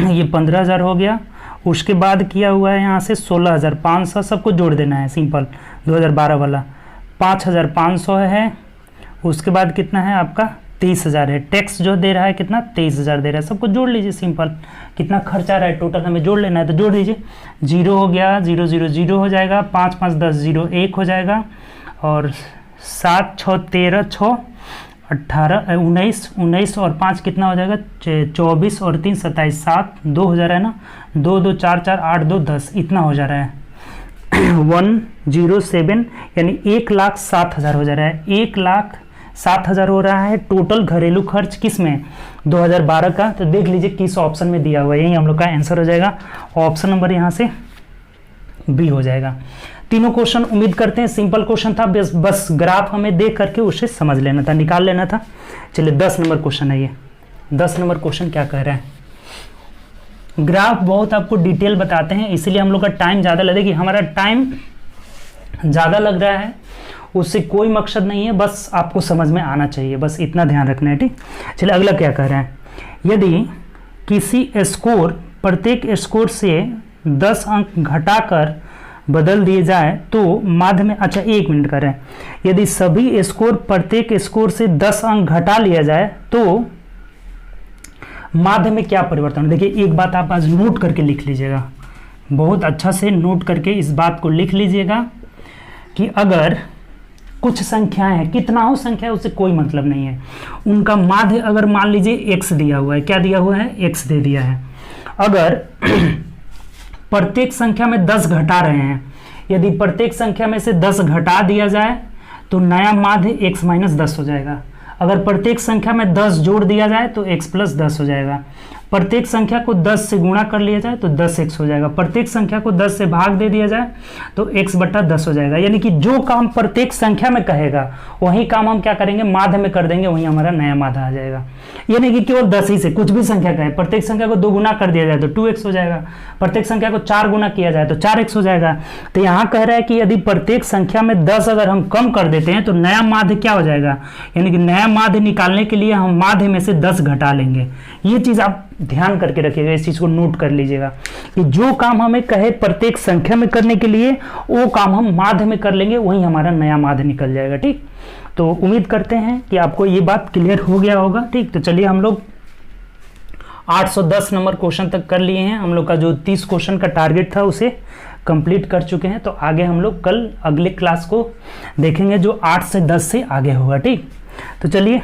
ये 15,000 हो गया। उसके बाद किया हुआ है यहाँ से 16,500, सबको जोड़ देना है सिंपल, 2012 वाला 5,500 है। उसके बाद कितना है आपका 23,000 है। टैक्स जो दे रहा है कितना, 23,000 दे रहा है। सबको जोड़ लीजिए सिंपल, कितना खर्चा आ रहा है टोटल हमें जोड़ लेना है, तो जोड़ दीजिए। 0 हो गया, 0 0 0 हो जाएगा, 5 5 10 0 1 हो जाएगा, और 7 6 13 6 18 19 19 और 5 कितना हो जाएगा, 24 और 3 27 7 2 हो जा रहा है ना, 2 2 4 4 8 2 10, इतना हो जा रहा है 107, यानी 1,07,000 हो जा रहा है। 1,07,000 हो रहा है टोटल घरेलू खर्च किस में, 2012 का। तो देख लीजिए किस ऑप्शन में दिया हुआ है, यही हम लोग का आंसर हो जाएगा। ऑप्शन नंबर यहाँ से बी हो जाएगा। तीनों क्वेश्चन उम्मीद करते हैं सिंपल क्वेश्चन था, बस ग्राफ हमें देख करके उसे समझ लेना था, निकाल लेना था। चलिए 10 नंबर क्वेश्चन है ये। 10 नंबर क्वेश्चन क्या कह रहा है, ग्राफ बहुत आपको डिटेल बताते हैं, इसलिए हम लोग का टाइम ज़्यादा लगेगी। हमारा टाइम ज़्यादा लग रहा है उससे कोई मकसद नहीं है, बस आपको समझ में आना चाहिए, बस इतना ध्यान रखना है। ठीक, चलिए अगला क्या कह रहा है, यदि किसी स्कोर प्रत्येक स्कोर से 10 अंक घटाकर बदल दिए जाए तो माध्य में, अच्छा 1 मिनट कर रहे हैं, यदि सभी स्कोर प्रत्येक स्कोर से 10 अंक घटा लिया जाए तो माध्य में क्या परिवर्तन। देखिए एक बात आप आज नोट करके लिख लीजिएगा, बहुत अच्छा से नोट करके इस बात को लिख लीजिएगा कि अगर कुछ संख्याएं हैं, कितना हो संख्या उससे कोई मतलब नहीं है, उनका माध्य अगर मान लीजिए x दिया हुआ है, क्या दिया हुआ है, x दे दिया है। अगर प्रत्येक संख्या में 10 घटा रहे हैं, यदि प्रत्येक संख्या में से 10 घटा दिया जाए तो नया माध्य x - 10 हो जाएगा। अगर प्रत्येक संख्या में 10 जोड़ दिया जाए तो x + 10 हो जाएगा। प्रत्येक संख्या को 10 से गुणा कर लिया जाए तो 10x हो जाएगा। प्रत्येक संख्या को 10 से भाग दे दिया जाए तो x/10 हो जाएगा। यानी कि जो काम प्रत्येक संख्या में कहेगा वही काम हम क्या करेंगे, माध्य में कर देंगे, वही हमारा नया माध्य आ जाएगा। यानी कि केवल 10 ही से कुछ भी संख्या कहे, प्रत्येक संख्या को 2 गुना कर दिया जाए तो 2x हो जाएगा, प्रत्येक संख्या को 4 गुना किया जाए तो 4x हो जाएगा। तो यहाँ कह रहा है कि यदि प्रत्येक संख्या में 10 अगर हम कम कर देते हैं तो नया माध्य क्या हो जाएगा, यानी कि नया माध्य निकालने के लिए हम माध्य में से 10 घटा लेंगे। ये चीज आप ध्यान करके रखिएगा, इस चीज को नोट कर लीजिएगा कि जो काम हमें कहे प्रत्येक संख्या में करने के लिए वो काम हम माध्य में कर लेंगे, वही हमारा नया माध्य निकल जाएगा। ठीक, तो उम्मीद करते हैं कि आपको ये बात क्लियर हो गया होगा। ठीक, तो चलिए हम लोग 810 नंबर क्वेश्चन तक कर लिए हैं। हम लोग का जो 30 क्वेश्चन का टारगेट था उसे कंप्लीट कर चुके हैं। तो आगे हम लोग कल अगले क्लास को देखेंगे जो 8 से 10 से आगे होगा। ठीक, तो चलिए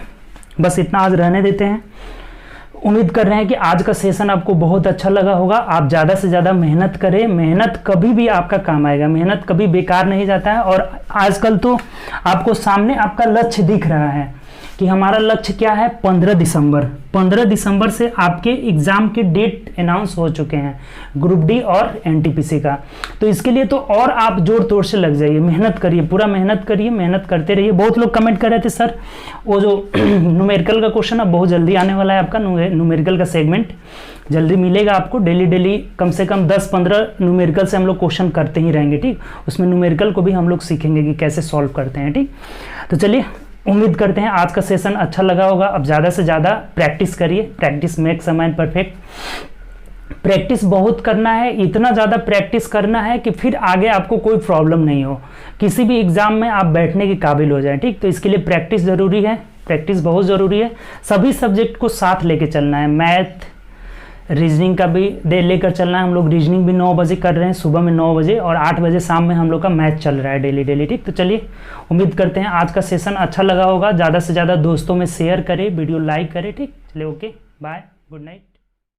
बस इतना आज रहने देते हैं। उम्मीद कर रहे हैं कि आज का सेशन आपको बहुत अच्छा लगा होगा। आप ज़्यादा से ज़्यादा मेहनत करें, मेहनत कभी भी आपका काम आएगा, मेहनत कभी बेकार नहीं जाता है। और आजकल तो आपको सामने आपका लक्ष्य दिख रहा है कि हमारा लक्ष्य क्या है, 15 दिसंबर। 15 दिसंबर से आपके एग्ज़ाम के डेट अनाउंस हो चुके हैं, ग्रुप डी और एनटीपीसी का। तो इसके लिए तो और आप जोर तोड़ से लग जाइए, मेहनत करिए, पूरा मेहनत करिए, मेहनत करते रहिए। बहुत लोग कमेंट कर रहे थे सर वो जो न्यूमेरिकल का क्वेश्चन अब बहुत जल्दी आने वाला है, आपका न्यूमेरिकल का सेगमेंट जल्दी मिलेगा आपको। डेली डेली कम से कम 10-15 न्यूमेरिकल से हम लोग क्वेश्चन करते ही रहेंगे। ठीक, उसमें न्यूमेरिकल को भी हम लोग सीखेंगे कि कैसे सॉल्व करते हैं। ठीक, तो चलिए उम्मीद करते हैं आज का सेशन अच्छा लगा होगा। अब ज़्यादा से ज़्यादा प्रैक्टिस करिए, practice makes a man perfect. Practice बहुत करना है, इतना ज़्यादा प्रैक्टिस करना है कि फिर आगे आपको कोई प्रॉब्लम नहीं हो, किसी भी एग्ज़ाम में आप बैठने के काबिल हो जाए। ठीक, तो इसके लिए प्रैक्टिस ज़रूरी है, प्रैक्टिस बहुत ज़रूरी है। सभी सब्जेक्ट को साथ लेके चलना है, मैथ रीजनिंग का भी लेकर चलना है। हम लोग रीजनिंग भी 9 बजे कर रहे हैं, सुबह में 9 बजे, और 8 बजे शाम में हम लोग का मैथ चल रहा है डेली डेली। ठीक, तो चलिए उम्मीद करते हैं आज का सेशन अच्छा लगा होगा। ज़्यादा से ज़्यादा दोस्तों में शेयर करें, वीडियो लाइक करें। ठीक, चलिए ओके, बाय, गुड नाइट।